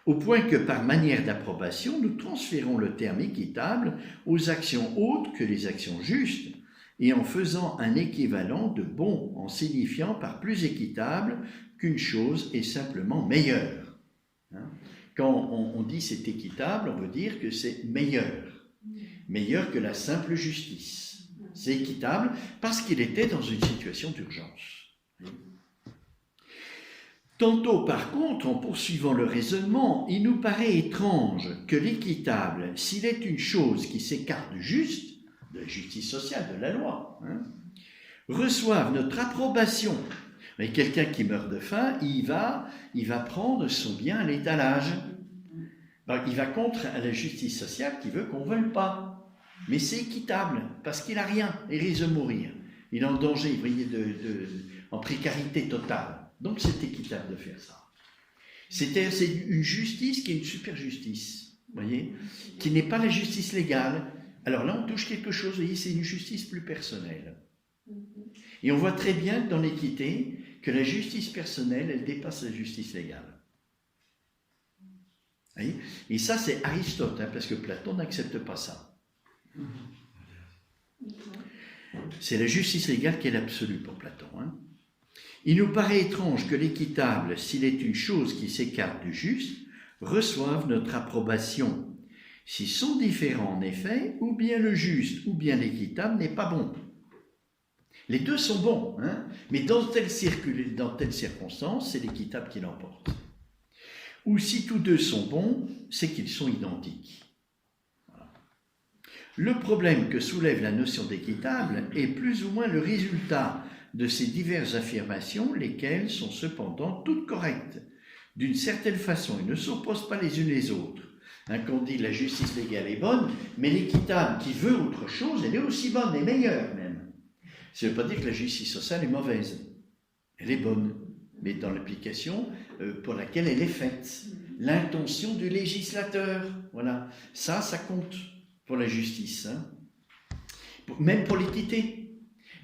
au point que par manière d'approbation, nous transférons le terme équitable aux actions autres que les actions justes, et en faisant un équivalent de bon, en signifiant par plus équitable qu'une chose est simplement meilleure. Hein? Quand on dit c'est équitable, on veut dire que c'est meilleur que la simple justice. C'est équitable parce qu'il était dans une situation d'urgence. Tantôt, par contre, en poursuivant le raisonnement, il nous paraît étrange que l'équitable, s'il est une chose qui s'écarte du juste, de la justice sociale, de la loi, hein, reçoive notre approbation. Mais quelqu'un qui meurt de faim, il va prendre son bien à l'étalage. Il va contre la justice sociale qui veut qu'on ne veuille pas. Mais c'est équitable, parce qu'il n'a rien, il risque de mourir. Il est en danger, vous voyez, en précarité totale. Donc c'est équitable de faire ça. C'est une justice qui est une super justice, vous voyez, qui n'est pas la justice légale. Alors là, on touche quelque chose, vous voyez, c'est une justice plus personnelle. Et on voit très bien dans l'équité que la justice personnelle, elle dépasse la justice légale. Vous voyez ? Et ça, c'est Aristote, hein, parce que Platon n'accepte pas ça. C'est la justice légale qui est l'absolu pour Platon. Hein. Il nous paraît étrange que l'équitable, s'il est une chose qui s'écarte du juste, reçoive notre approbation. S'ils sont différents en effet, ou bien le juste, ou bien l'équitable n'est pas bon. Les deux sont bons, hein, mais dans telle circonstance, c'est l'équitable qui l'emporte. Ou si tous deux sont bons, c'est qu'ils sont identiques. Le problème que soulève la notion d'équitable est plus ou moins le résultat de ces diverses affirmations, lesquelles sont cependant toutes correctes. D'une certaine façon, elles ne s'opposent pas les unes les autres. Hein, quand on dit la justice légale est bonne, mais l'équitable qui veut autre chose, elle est aussi bonne et meilleure même. Ça ne veut pas dire que la justice sociale est mauvaise. Elle est bonne, mais dans l'application pour laquelle elle est faite. L'intention du législateur, voilà, ça compte pour la justice, hein. Même pour l'équité.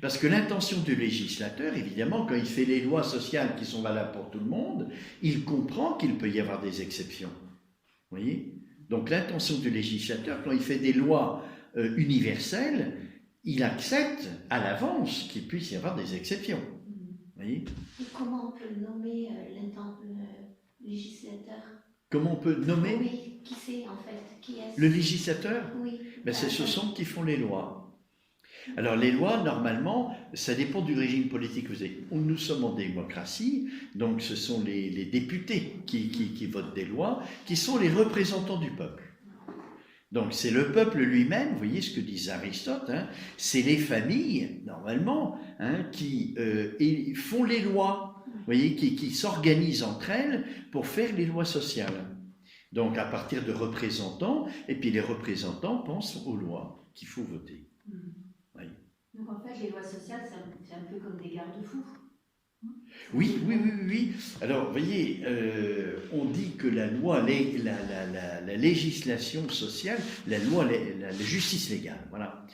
Parce que l'intention du législateur, évidemment, quand il fait les lois sociales qui sont valables pour tout le monde, il comprend qu'il peut y avoir des exceptions. Vous voyez ? Donc l'intention du législateur, quand il fait des lois universelles, il accepte à l'avance qu'il puisse y avoir des exceptions. Vous voyez ? Et comment on peut nommer le législateur ? Comment on peut nommer ? Oui, qui c'est en fait ? Qui est-ce ? Le législateur ? Oui. Ben, c'est ce sont qui font les lois. Alors les lois, normalement, ça dépend du régime politique que vous avez. Nous sommes en démocratie, donc ce sont les députés qui votent des lois, qui sont les représentants du peuple. Donc c'est le peuple lui-même, vous voyez ce que disait Aristote, hein, c'est les familles, normalement, hein, qui font les lois, vous voyez, qui s'organisent entre elles pour faire les lois sociales. Donc à partir de représentants, et puis les représentants pensent aux lois qu'il faut voter. Oui. Donc en fait, les lois sociales, c'est un peu comme des garde-fous. Oui. Alors, vous voyez, on dit que la loi, la législation sociale, la justice légale, voilà,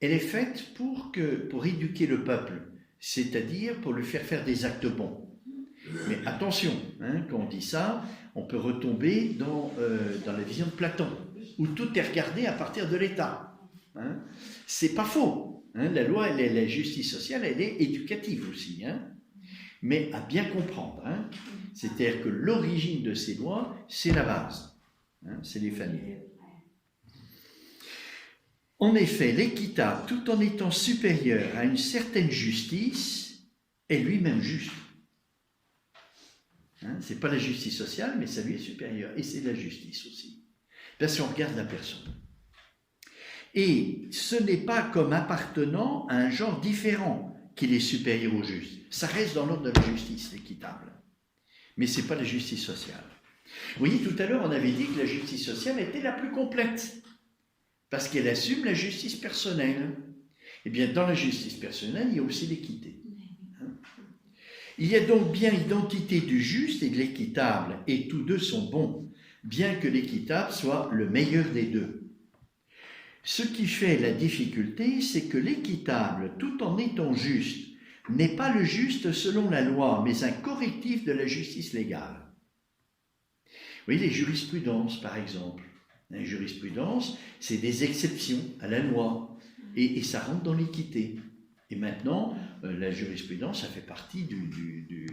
elle est faite pour éduquer le peuple, c'est-à-dire pour lui faire des actes bons. Mais attention, hein, quand on dit ça, on peut retomber dans la vision de Platon, où tout est regardé à partir de l'État. Hein. C'est pas faux. Hein, la loi, la justice sociale, elle est éducative aussi. Hein. Mais à bien comprendre, hein, c'est-à-dire que l'origine de ces lois, c'est la base, hein, c'est les familles. En effet, l'équitable, tout en étant supérieur à une certaine justice, est lui-même juste. Hein, ce n'est pas la justice sociale, mais ça lui est supérieur, et c'est la justice aussi. Parce qu'on regarde la personne. Et ce n'est pas comme appartenant à un genre différent qu'il est supérieur au juste. Ça reste dans l'ordre de la justice, l'équitable. Mais ce n'est pas la justice sociale. Vous voyez, tout à l'heure, on avait dit que la justice sociale était la plus complète, parce qu'elle assume la justice personnelle. Eh bien, dans la justice personnelle, il y a aussi l'équité. Hein? Il y a donc bien identité du juste et de l'équitable, et tous deux sont bons, bien que l'équitable soit le meilleur des deux. Ce qui fait la difficulté, c'est que l'équitable, tout en étant juste, n'est pas le juste selon la loi, mais un correctif de la justice légale. Vous voyez, les jurisprudences, par exemple. La jurisprudence, c'est des exceptions à la loi, et ça rentre dans l'équité. Et maintenant, la jurisprudence, ça fait partie du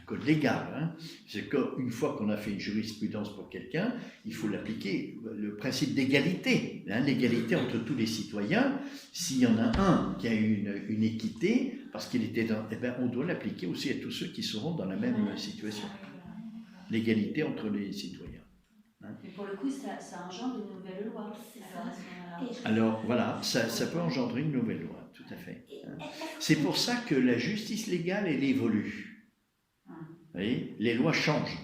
code légal. Hein. C'est qu'une fois qu'on a fait une jurisprudence pour quelqu'un, il faut l'appliquer. Le principe d'égalité, hein, l'égalité entre tous les citoyens, s'il y en a un qui a une équité, parce qu'il était dans... Eh bien, on doit l'appliquer aussi à tous ceux qui seront dans la même situation. L'égalité entre les citoyens. Hein. Et pour le coup, ça engendre une nouvelle loi. Alors voilà, ça peut engendrer une nouvelle loi, tout à fait. Hein. C'est pour ça que la justice légale, elle évolue. Vous voyez, les lois changent.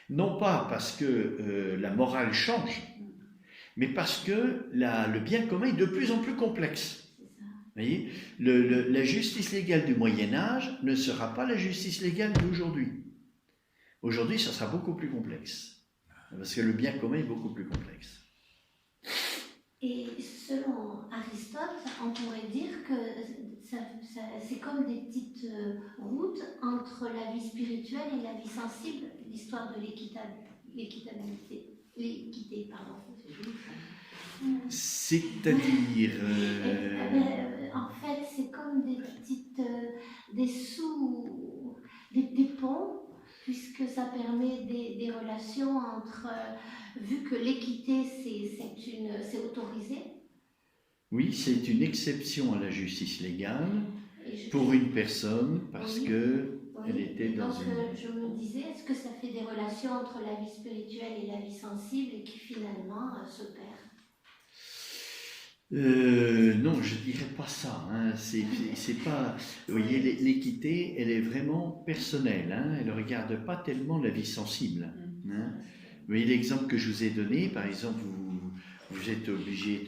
Non pas parce que la morale change, mais parce que le bien commun est de plus en plus complexe. Vous voyez, la justice légale du Moyen-Âge ne sera pas la justice légale d'aujourd'hui. Aujourd'hui, ça sera beaucoup plus complexe. Parce que le bien commun est beaucoup plus complexe. Et selon Aristote, on pourrait dire que c'est comme des petites routes entre la vie spirituelle et la vie sensible, l'histoire de l'équitabilité. L'équité, pardon. C'est-à-dire... En fait, c'est comme des petites... des ponts, puisque ça permet des relations entre... vu que l'équité, c'est autorisé. Oui, c'est une exception à la justice légale pour une personne parce qu'elle était dans donc, une... je me disais, est-ce que ça fait des relations entre la vie spirituelle et la vie sensible et qui finalement se perdent? Non, je dirais pas ça. Hein. C'est pas. Vous voyez, l'équité, elle est vraiment personnelle. Hein. Elle ne regarde pas tellement la vie sensible. Hein. Vous voyez l'exemple que je vous ai donné. Par exemple, vous êtes obligé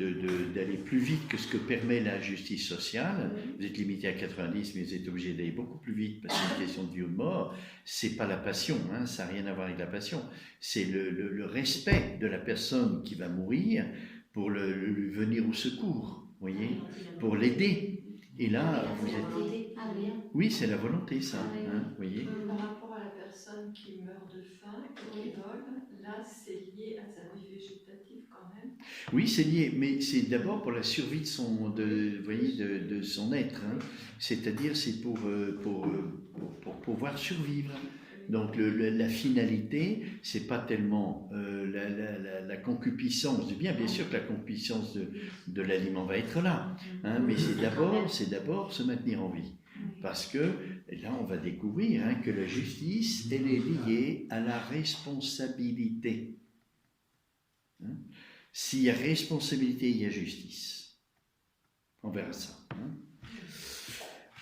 d'aller plus vite que ce que permet la justice sociale. Vous êtes limité à 90, mais vous êtes obligé d'aller beaucoup plus vite parce que c'est une question de vie ou de mort. C'est pas la passion. Hein. Ça n'a rien à voir avec la passion. C'est le respect de la personne qui va mourir pour lui venir au secours, voyez, pour l'aider. Et là, vous êtes... Oui, c'est la volonté, ça, hein, voyez. Par rapport à la personne qui meurt de faim, qui vole, là, c'est lié à sa vie végétative quand même. Oui, c'est lié, mais c'est d'abord pour la survie de son être. Hein. C'est-à-dire, c'est pour pouvoir survivre. Donc la finalité, c'est pas tellement la concupiscence du bien. Bien sûr que la concupiscence de l'aliment va être là, hein, mais c'est d'abord se maintenir en vie. Parce que là, on va découvrir que la justice, elle est liée à la responsabilité. Hein? S'il y a responsabilité, il y a justice. On verra ça. Hein?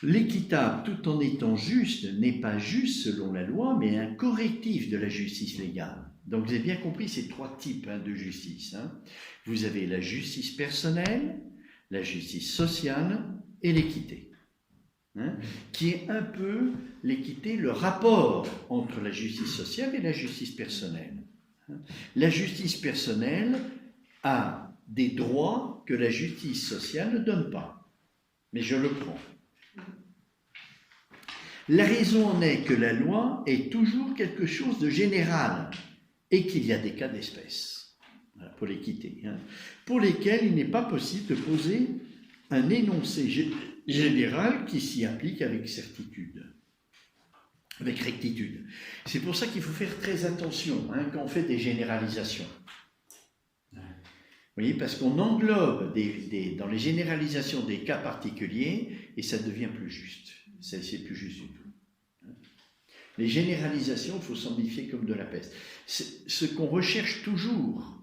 L'équitable, tout en étant juste, n'est pas juste selon la loi, mais un correctif de la justice légale. Donc vous avez bien compris ces trois types de justice. Hein. Vous avez la justice personnelle, la justice sociale et l'équité. Hein, qui est un peu l'équité, le rapport entre la justice sociale et la justice personnelle. Hein. La justice personnelle a des droits que la justice sociale ne donne pas. Mais je le prends. La raison en est que la loi est toujours quelque chose de général et qu'il y a des cas d'espèce, voilà, pour l'équité, hein, pour lesquels il n'est pas possible de poser un énoncé général qui s'y applique avec certitude, avec rectitude. C'est pour ça qu'il faut faire très attention quand on fait des généralisations. Vous voyez, parce qu'on englobe dans les généralisations des cas particuliers et ça devient plus juste. C'est plus juste du tout. Les généralisations, il faut s'en méfier comme de la peste. C'est ce qu'on recherche toujours,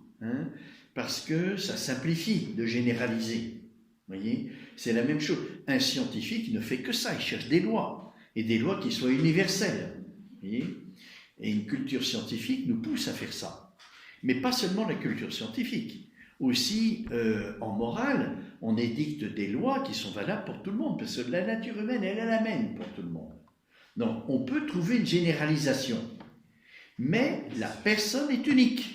parce que ça simplifie de généraliser. Vous voyez, c'est la même chose. Un scientifique ne fait que ça, il cherche des lois, et des lois qui soient universelles. Vous voyez, et une culture scientifique nous pousse à faire ça. Mais pas seulement la culture scientifique. Aussi, en morale, on édicte des lois qui sont valables pour tout le monde, parce que la nature humaine, elle est la même pour tout le monde. Donc, on peut trouver une généralisation, mais la personne est unique.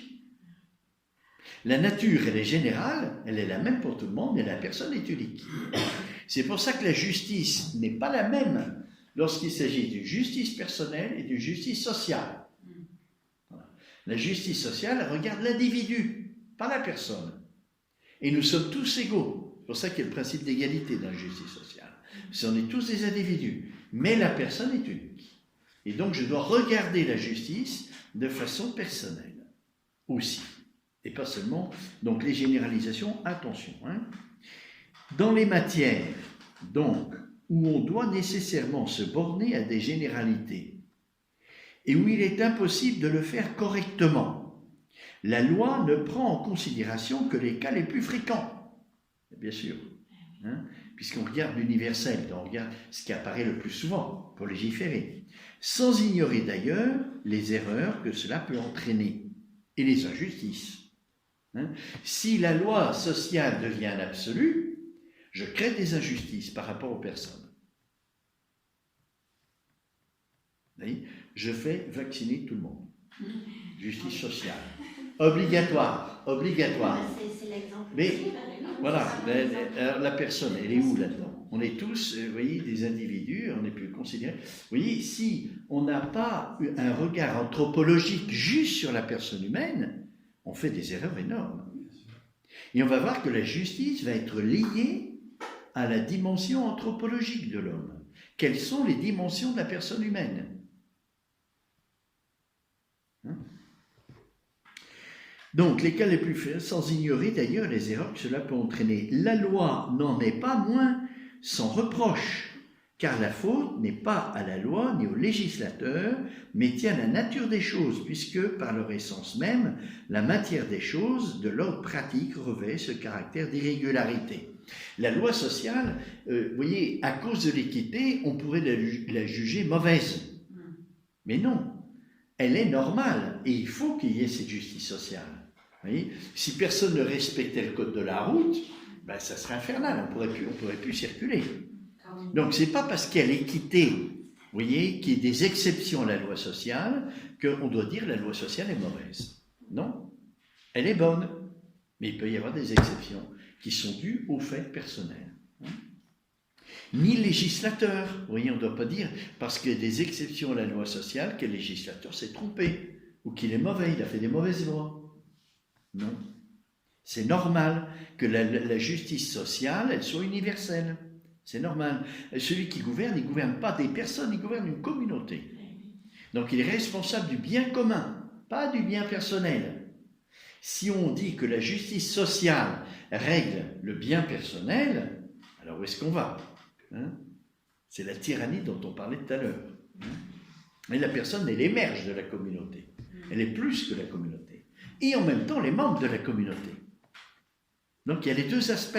La nature, elle est générale, elle est la même pour tout le monde, et la personne est unique. C'est pour ça que la justice n'est pas la même lorsqu'il s'agit d'une justice personnelle et d'une justice sociale. Voilà. La justice sociale, elle regarde l'individu, pas la personne. Et nous sommes tous égaux. C'est pour ça qu'il y a le principe d'égalité dans la justice sociale. On est tous des individus, mais la personne est unique. Et donc je dois regarder la justice de façon personnelle aussi. Et pas seulement, donc les généralisations, attention. Dans les matières, donc, où on doit nécessairement se borner à des généralités, et où il est impossible de le faire correctement, la loi ne prend en considération que les cas les plus fréquents, bien sûr, puisqu'on regarde l'universel, on regarde ce qui apparaît le plus souvent pour légiférer, sans ignorer d'ailleurs les erreurs que cela peut entraîner et les injustices. Si la loi sociale devient l'absolu, je crée des injustices par rapport aux personnes. Vous voyez, je fais vacciner tout le monde. Justice sociale. Obligatoire. C'est l'exemple. Mais voilà, la personne, elle est où là-dedans? On est tous, vous voyez, des individus, on n'est plus considérés. Vous voyez, si on n'a pas un regard anthropologique juste sur la personne humaine, on fait des erreurs énormes. Et on va voir que la justice va être liée à la dimension anthropologique de l'homme. Quelles sont les dimensions de la personne humaine? Donc, les cas les plus faits, sans ignorer d'ailleurs les erreurs que cela peut entraîner. La loi n'en est pas moins sans reproche, car la faute n'est pas à la loi ni au législateur, mais tient à la nature des choses, puisque, par leur essence même, la matière des choses, de l'ordre pratique, revêt ce caractère d'irrégularité. La loi sociale, vous voyez, à cause de l'équité, on pourrait la juger mauvaise. Mais non, elle est normale, et il faut qu'il y ait cette justice sociale. Vous voyez, si personne ne respectait le code de la route, ben ça serait infernal, on pourrait plus circuler. Donc, ce n'est pas parce qu'il y a l'équité, vous voyez, qu'il y a des exceptions à la loi sociale, qu'on doit dire que la loi sociale est mauvaise. Non, elle est bonne, mais il peut y avoir des exceptions qui sont dues aux faits personnels. Ni le législateur, vous voyez, on ne doit pas dire, parce qu'il y a des exceptions à la loi sociale, que le législateur s'est trompé, ou qu'il est mauvais, il a fait des mauvaises lois. Non. C'est normal que la justice sociale, elle soit universelle. C'est normal. Celui qui gouverne, il ne gouverne pas des personnes, il gouverne une communauté. Donc il est responsable du bien commun, pas du bien personnel. Si on dit que la justice sociale règle le bien personnel, alors où est-ce qu'on va, hein? C'est la tyrannie dont on parlait tout à l'heure. Mais la personne, elle émerge de la communauté. Elle est plus que la communauté. Et en même temps, les membres de la communauté. Donc il y a les deux aspects.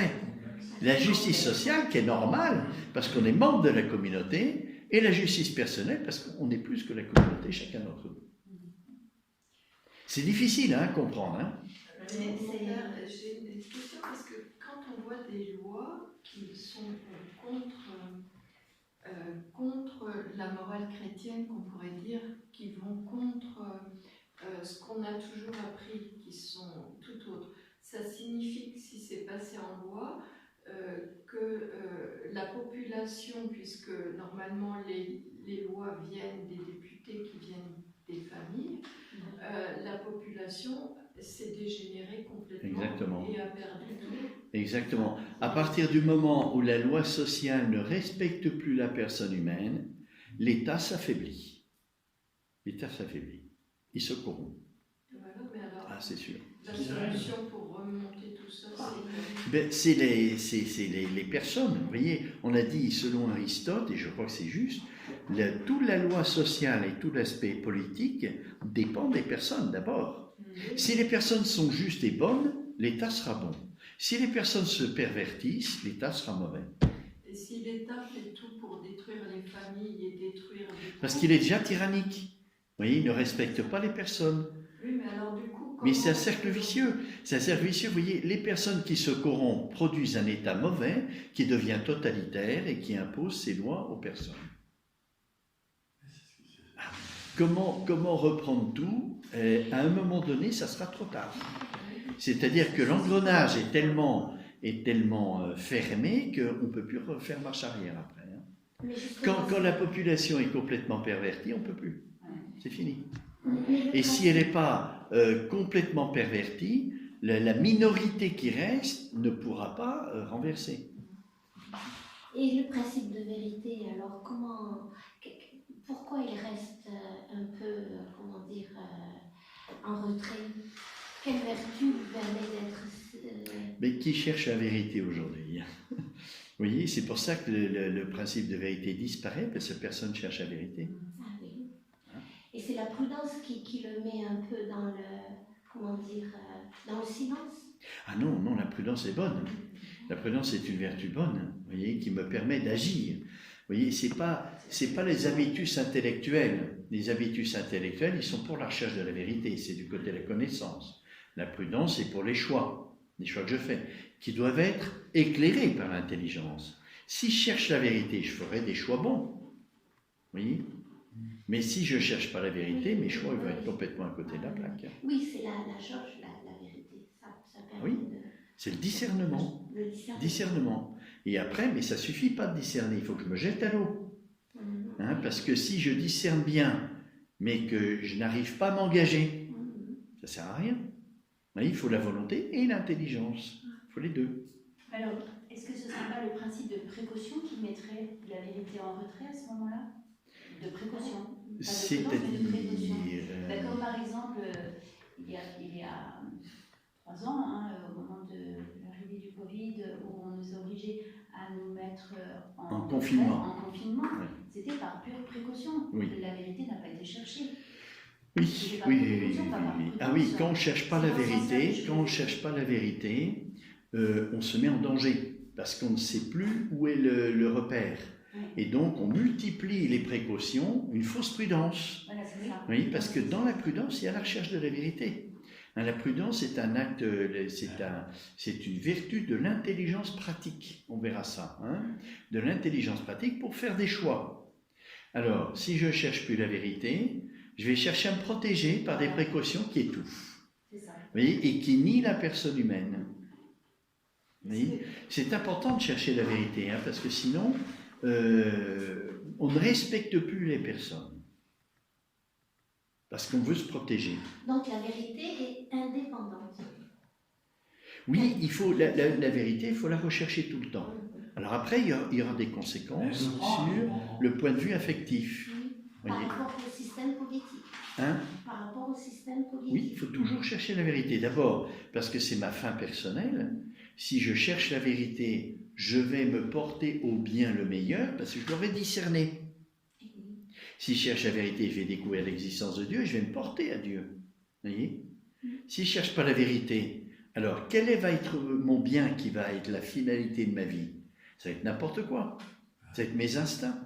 La justice sociale qui est normale parce qu'on est membre de la communauté et la justice personnelle parce qu'on est plus que la communauté, chacun d'entre nous. C'est difficile à comprendre. Hein? J'ai une question parce que quand on voit des lois qui sont contre la morale chrétienne, qu'on pourrait dire, qui vont contre ce qu'on a toujours appris, qui sont tout autres, ça signifie que si c'est passé en loi, que la population, puisque normalement les lois viennent des députés qui viennent des familles, la population s'est dégénérée complètement. Exactement. Et a perdu tout. Exactement. À partir du moment où la loi sociale ne respecte plus la personne humaine, l'État s'affaiblit. L'État s'affaiblit. Il se corrompt. Voilà, mais alors, Ah, c'est sûr. la solution pour remonter tout ça, c'est... Ben, c'est les personnes. Vous voyez, on a dit, selon Aristote, et je crois que c'est juste, toute la loi sociale et tout l'aspect politique dépend des personnes d'abord. Si les personnes sont justes et bonnes, l'État sera bon. Si les personnes se pervertissent, l'État sera mauvais. Et si l'État fait tout pour détruire les familles et détruire... Parce qu'il est déjà tyrannique. Vous voyez, il ne respecte pas les personnes. Oui, mais alors du coup... Mais c'est un cercle vicieux. C'est un cercle vicieux. Vous voyez, les personnes qui se corrompent produisent un État mauvais qui devient totalitaire et qui impose ses lois aux personnes. Comment reprendre tout? À un moment donné, ça sera trop tard. C'est-à-dire que l'engrenage est tellement fermé qu'on ne peut plus refaire marche arrière après. Hein. Quand la population est complètement pervertie, on ne peut plus. C'est fini. Et si elle n'est pas complètement pervertie, la minorité qui reste ne pourra pas renverser. Et le principe de vérité, alors pourquoi il reste un peu, en retrait? Quelle vertu lui permet d'être... Mais qui cherche la vérité aujourd'hui? Vous voyez, c'est pour ça que le principe de vérité disparaît, parce que personne cherche la vérité. Ah oui. Et c'est la prudence qui le met un peu dans dans le silence. Ah non, la prudence est bonne. La prudence est une vertu bonne, vous voyez, qui me permet d'agir. Vous voyez, c'est pas les habitus intellectuels. Les habitus intellectuels, ils sont pour la recherche de la vérité, c'est du côté de la connaissance. La prudence, c'est pour les choix que je fais, qui doivent être éclairés par l'intelligence. Si je cherche la vérité, je ferai des choix bons. Vous voyez? Mais si je ne cherche pas la vérité, mes choix vont être complètement à côté de la plaque. Oui, c'est la jauge, la vérité. Ça permet Oui, c'est le discernement. Le Discernement. Et après, mais ça ne suffit pas de discerner, il faut que je me jette à l'eau. Hein, parce que si je discerne bien, mais que je n'arrive pas à m'engager, ça ne sert à rien. Il faut la volonté et l'intelligence. Il faut les deux. Alors, est-ce que ce ne serait pas le principe de précaution qui mettrait la vérité en retrait à ce moment-là? De précaution. C'est-à-dire... Comme par exemple, il y a 3 ans, au moment de l'arrivée du Covid, où on nous a obligés à nous mettre en confinement. Ouais. C'était par pure précaution. Oui. La vérité n'a pas été cherchée. Oui. Ah oui, quand on ne cherche pas la vérité, on se met en danger, parce qu'on ne sait plus où est le repère. Et donc, on multiplie les précautions, une fausse prudence. Voilà, c'est ça. Oui, parce que dans la prudence, il y a la recherche de la vérité. La prudence est un acte, c'est une vertu de l'intelligence pratique. On verra ça, de l'intelligence pratique pour faire des choix. Alors, si je ne cherche plus la vérité, je vais chercher à me protéger par des précautions qui étouffent. C'est ça. Vous voyez, et qui nient la personne humaine. Vous voyez, c'est important de chercher la vérité, parce que sinon, on ne respecte plus les personnes. Parce qu'on veut se protéger. Donc la vérité est indépendante. Oui, il faut la vérité, il faut la rechercher tout le temps. Alors après, il y aura des conséquences sur le point de vue affectif. Par Voyez. rapport au système politique. Hein? Par rapport au système politique. Oui, il faut toujours chercher la vérité. D'abord, parce que c'est ma fin personnelle. Si je cherche la vérité, je vais me porter au bien le meilleur, parce que je l'aurai discerné. Si je cherche la vérité, je vais découvrir l'existence de Dieu et je vais me porter à Dieu. Voyez? Si je ne cherche pas la vérité, alors va être mon bien qui va être la finalité de ma vie? Ça va être n'importe quoi. Ça va être mes instincts.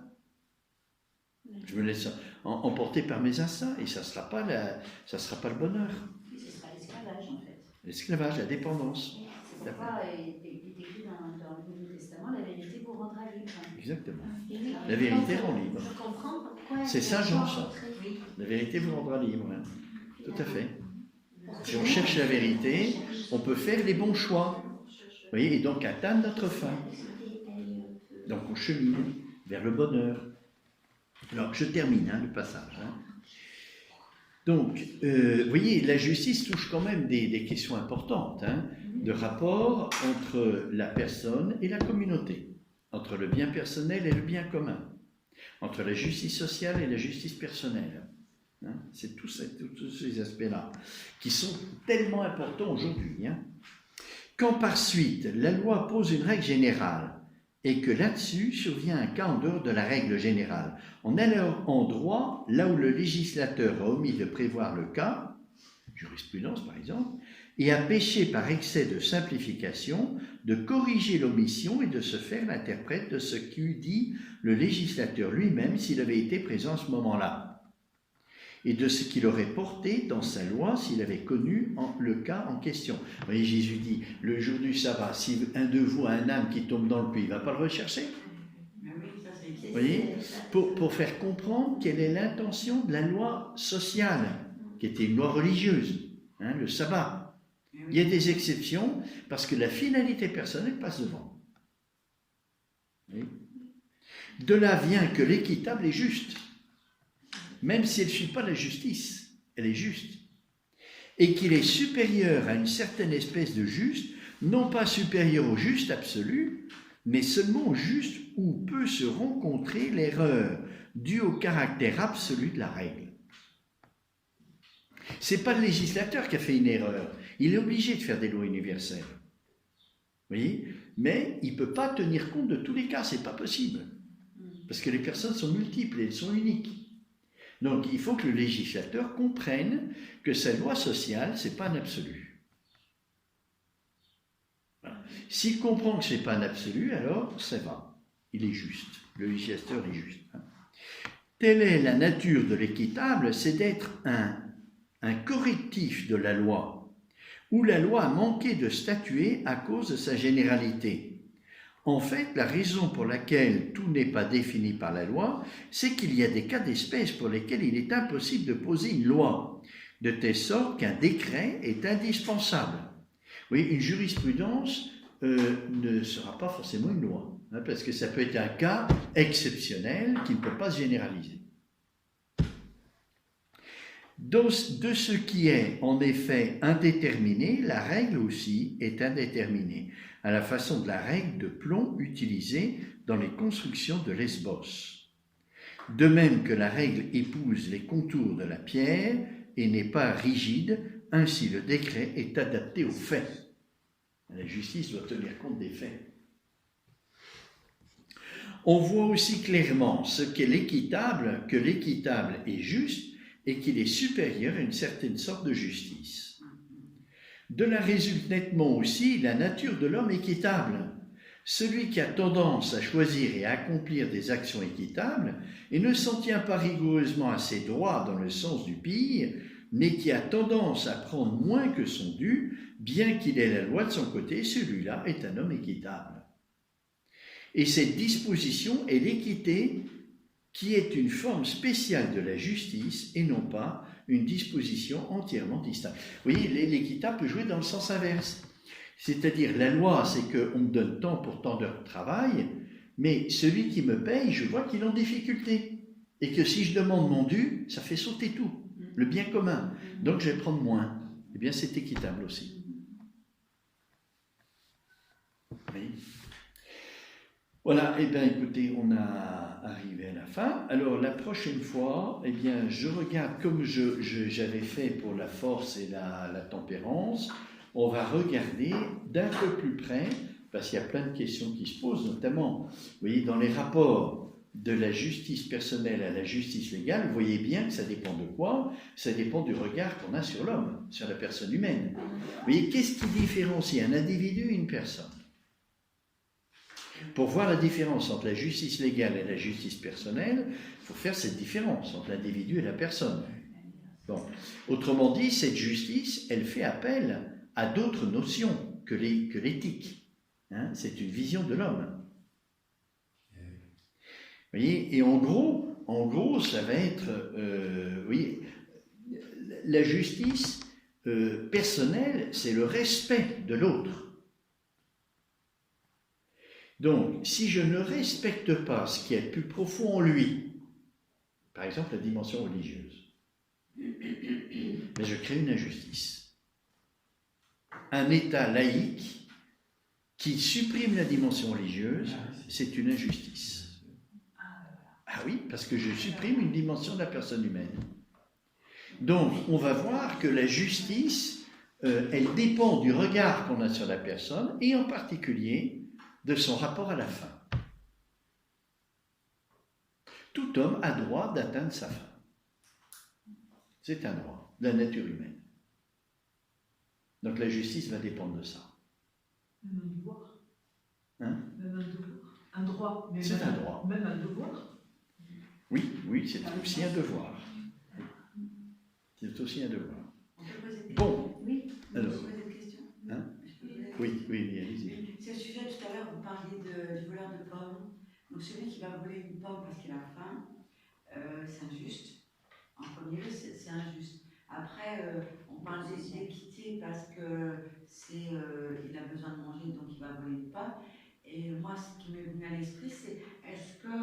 Je me laisse emporter par mes instincts et ça ne sera pas le bonheur. Et ce sera l'esclavage en fait. L'esclavage, la dépendance. C'est pourquoi il est écrit dans le Nouveau Testament, la vérité vous rendra libre. Exactement. Et oui. La vérité Donc, rend libre. Je comprends pourquoi. C'est Saint Jean, ça. Oui. La vérité vous rendra libre. Hein. Tout à fait. Pour Si on cherche la vérité, on peut faire les bons choix. Vous voyez, et donc atteindre notre fin. Donc on chemine vers le bonheur. Alors, je termine le passage. Hein. Donc, vous voyez, la justice touche quand même des questions importantes, hein, de rapport entre la personne et la communauté, entre le bien personnel et le bien commun, entre la justice sociale et la justice personnelle. Hein. C'est tous ces aspects-là qui sont tellement importants aujourd'hui. Hein. Quand par suite, la loi pose une règle générale, et que là-dessus survient un cas en dehors de la règle générale. On est alors en droit, là où le législateur a omis de prévoir le cas, jurisprudence par exemple, et a péché par excès de simplification, de corriger l'omission et de se faire l'interprète de ce qu'eût dit le législateur lui-même s'il avait été présent à ce moment-là, et de ce qu'il aurait porté dans sa loi s'il avait connu le cas en question. Vous voyez, Jésus dit, le jour du sabbat, si un de vous a un âme qui tombe dans le puits, il ne va pas le rechercher. Vous voyez, pour faire comprendre quelle est l'intention de la loi sociale, qui était une loi religieuse, hein, le sabbat. Il y a des exceptions, parce que la finalité personnelle passe devant. Oui. De là vient que l'équitable est juste. Même si elle ne suit pas la justice, elle est juste. Et qu'il est supérieur à une certaine espèce de juste, non pas supérieur au juste absolu, mais seulement au juste où peut se rencontrer l'erreur due au caractère absolu de la règle. Ce n'est pas le législateur qui a fait une erreur, il est obligé de faire des lois universelles. Vous voyez? Mais il ne peut pas tenir compte de tous les cas, ce n'est pas possible. Parce que les personnes sont multiples et elles sont uniques. Donc, il faut que le législateur comprenne que sa loi sociale, ce n'est pas un absolu. Voilà. S'il comprend que ce n'est pas un absolu, alors ça va. Il est juste. Le législateur est juste. Telle est la nature de l'équitable, c'est d'être un correctif de la loi, où la loi a manqué de statuer à cause de sa généralité. En fait, la raison pour laquelle tout n'est pas défini par la loi, c'est qu'il y a des cas d'espèce pour lesquels il est impossible de poser une loi, de telle sorte qu'un décret est indispensable. Oui, une jurisprudence ne sera pas forcément une loi, hein, parce que ça peut être un cas exceptionnel qui ne peut pas se généraliser. De ce qui est en effet indéterminé, la règle aussi est indéterminée, à la façon de la règle de plomb utilisée dans les constructions de Lesbos. De même que la règle épouse les contours de la pierre et n'est pas rigide, ainsi le décret est adapté aux faits. La justice doit tenir compte des faits. On voit aussi clairement ce qu'est l'équitable, que l'équitable est juste et qu'il est supérieur à une certaine sorte de justice. De là résulte nettement aussi la nature de l'homme équitable. Celui qui a tendance à choisir et à accomplir des actions équitables et ne s'en tient pas rigoureusement à ses droits dans le sens du pire, mais qui a tendance à prendre moins que son dû, bien qu'il ait la loi de son côté, celui-là est un homme équitable. Et cette disposition est l'équité qui est une forme spéciale de la justice et non pas une disposition entièrement distincte. Vous voyez, l'équitable peut jouer dans le sens inverse. C'est-à-dire, la loi, c'est qu'on me donne tant pour tant d'heures de travail, mais celui qui me paye, je vois qu'il est en difficulté. Et que si je demande mon dû, ça fait sauter tout, le bien commun. Donc, je vais prendre moins. Eh bien, c'est équitable aussi. Oui. Voilà, eh bien écoutez, on a arrivé à la fin. Alors la prochaine fois, eh bien je regarde comme j'avais fait pour la force et la tempérance, on va regarder d'un peu plus près, parce qu'il y a plein de questions qui se posent, notamment, vous voyez, dans les rapports de la justice personnelle à la justice légale, vous voyez bien que ça dépend de quoi? Ça dépend du regard qu'on a sur l'homme, sur la personne humaine. Vous voyez, qu'est-ce qui différencie un individu et une personne? Pour voir la différence entre la justice légale et la justice personnelle, il faut faire cette différence entre l'individu et la personne. Bon. Autrement dit, cette justice, elle fait appel à d'autres notions que l'éthique. Hein, c'est une vision de l'homme. Vous voyez, et en gros, ça va être, oui, la justice personnelle, c'est le respect de l'autre. Donc, si je ne respecte pas ce qui est le plus profond en lui, par exemple la dimension religieuse, mais je crée une injustice. Un État laïque qui supprime la dimension religieuse, c'est une injustice. Ah oui, parce que je supprime une dimension de la personne humaine. Donc, on va voir que la justice, elle dépend du regard qu'on a sur la personne, et en particulier de son rapport à la fin. Tout homme a droit d'atteindre sa fin. C'est un droit de la nature humaine. Donc la justice va dépendre de ça. Même un devoir. Hein? Même un devoir. Un droit. Mais c'est un droit. Même un devoir. Oui, c'est aussi un devoir. C'est aussi un devoir. On peut poser une question? Bon. Oui. Alors. Je peux poser une question? Hein? Oui, allez-y. C'est au sujet, tout à l'heure, vous parliez du voleur de pommes. Donc celui qui va voler une pomme parce qu'il a faim, c'est injuste. En premier lieu, c'est injuste. Après, on parle d'équité parce que il a besoin de manger, donc il va voler une pomme. Et moi, ce qui m'est venu à l'esprit, c'est est-ce que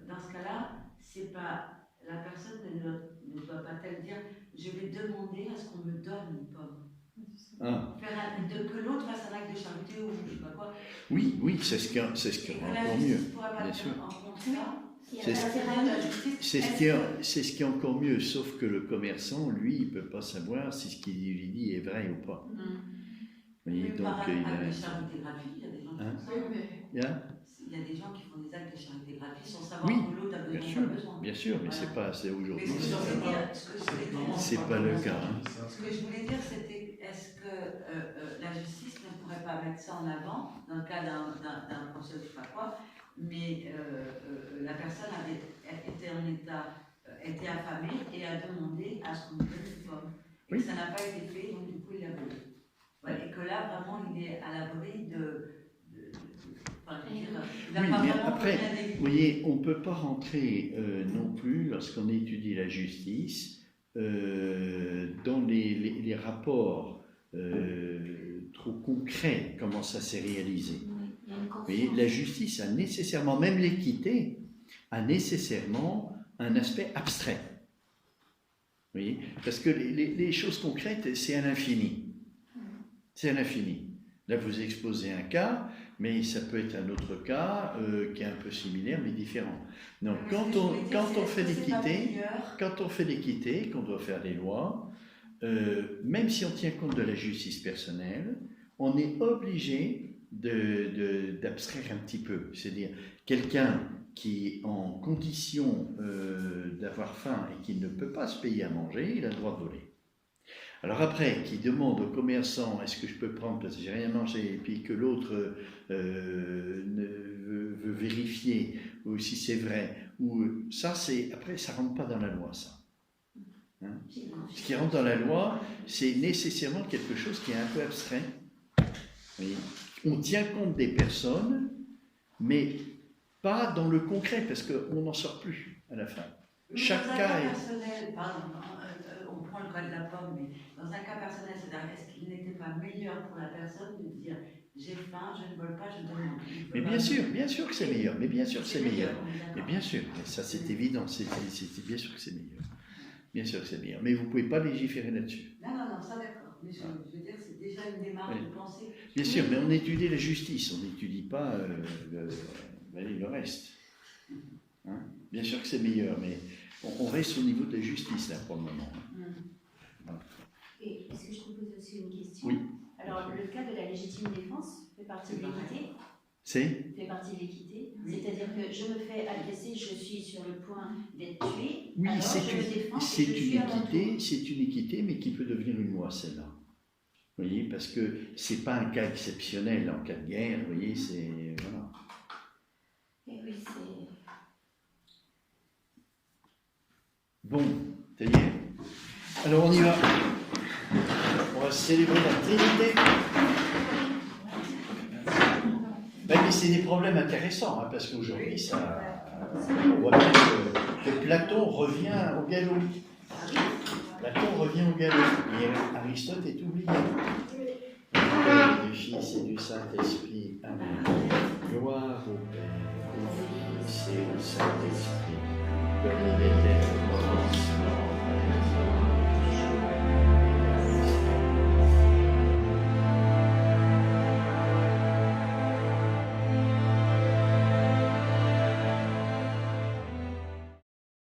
dans ce cas-là, c'est pas la personne ne doit pas-elle dire je vais demander à ce qu'on me donne une pomme? Ah. Que l'autre fasse un acte de charité ou je sais pas quoi. Oui, c'est ce qui rend encore mieux. Bien sûr. C'est ce qui est encore mieux, sauf que le commerçant, lui, il ne peut pas savoir si ce qu'il lui dit est vrai ou pas. Oui, donc, par acte de charité gratuite, il y a des gens qui font ça. Il y a des gens qui font des actes de charité gratuite sans savoir que l'autre a besoin. Bien sûr, mais c'est aujourd'hui. C'est pas le cas. Ce que je voulais dire, c'était est-ce que la justice ne pourrait pas mettre ça en avant dans le cas d'un procès, je ne sais pas quoi, mais la personne était affamée et a demandé à ce qu'on lui donne une pomme. Et ça n'a pas été fait, donc du coup il l'a volé. Ouais, et que là, vraiment, il est à l'abri oui, mais après, vous voyez, on ne peut pas rentrer non plus, lorsqu'on étudie la justice, dans les rapports trop concrets, comment ça s'est réalisé. Vous voyez, la justice a nécessairement, même l'équité, a nécessairement un aspect abstrait. Vous voyez, parce que les choses concrètes, c'est à l'infini. C'est à l'infini. Là, vous exposez un cas, mais ça peut être un autre cas qui est un peu similaire, mais différent. Donc, quand on fait l'équité, qu'on doit faire des lois, même si on tient compte de la justice personnelle, on est obligé d'abstraire un petit peu. C'est-à-dire, quelqu'un qui est en condition d'avoir faim et qui ne peut pas se payer à manger, il a le droit de voler. Alors après, qui demande au commerçant, est-ce que je peux prendre parce que j'ai rien mangé, et puis que l'autre veut vérifier ou si c'est vrai, ou ça après ça rentre pas dans la loi, ça. Hein? Ce qui rentre dans la loi, c'est nécessairement quelque chose qui est un peu abstrait. Oui. On tient compte des personnes, mais pas dans le concret, parce qu'on n'en sort plus à la fin. Chaque cas personnel, on prend le cas de la pomme, mais dans un cas personnel, c'est-à-dire est-ce qu'il n'était pas meilleur pour la personne de dire j'ai faim, je ne vole pas, je demande. Mais bien sûr que c'est meilleur, mais bien sûr que c'est meilleur. Mais bien sûr, mais ça c'est évident, c'est bien sûr que c'est meilleur. Bien sûr que c'est meilleur, mais vous ne pouvez pas légiférer là-dessus. Non, ça d'accord. Mais je veux dire, c'est déjà une démarche Oui. de pensée. Bien sûr, mais on étudie la justice, on n'étudie pas le reste. Hein? Bien sûr que c'est meilleur, mais on reste au niveau de la justice là pour le moment. Et est-ce que je peux poser aussi une question? Oui. Alors, le cas de la légitime défense fait partie de l'équité. C'est Fait partie de l'équité. Oui. C'est-à-dire que je me fais agresser, je suis sur le point d'être tué. Oui, alors c'est je me défends et c'est je suis à mon tour. une équité, mais qui peut devenir une loi, celle-là. Vous voyez, parce que c'est pas un cas exceptionnel en cas de guerre, vous voyez, c'est... Voilà. Et oui, c'est. Bon, ça y est. Alors on y va. On va célébrer la Trinité. Ben, mais c'est des problèmes intéressants, hein, parce qu'aujourd'hui, on voit bien que Platon revient au galop. Platon revient au galop, et Aristote est oublié. Père du Fils et du Saint-Esprit. Amen. Gloire au Père, au Fils et au Saint-Esprit, comme il était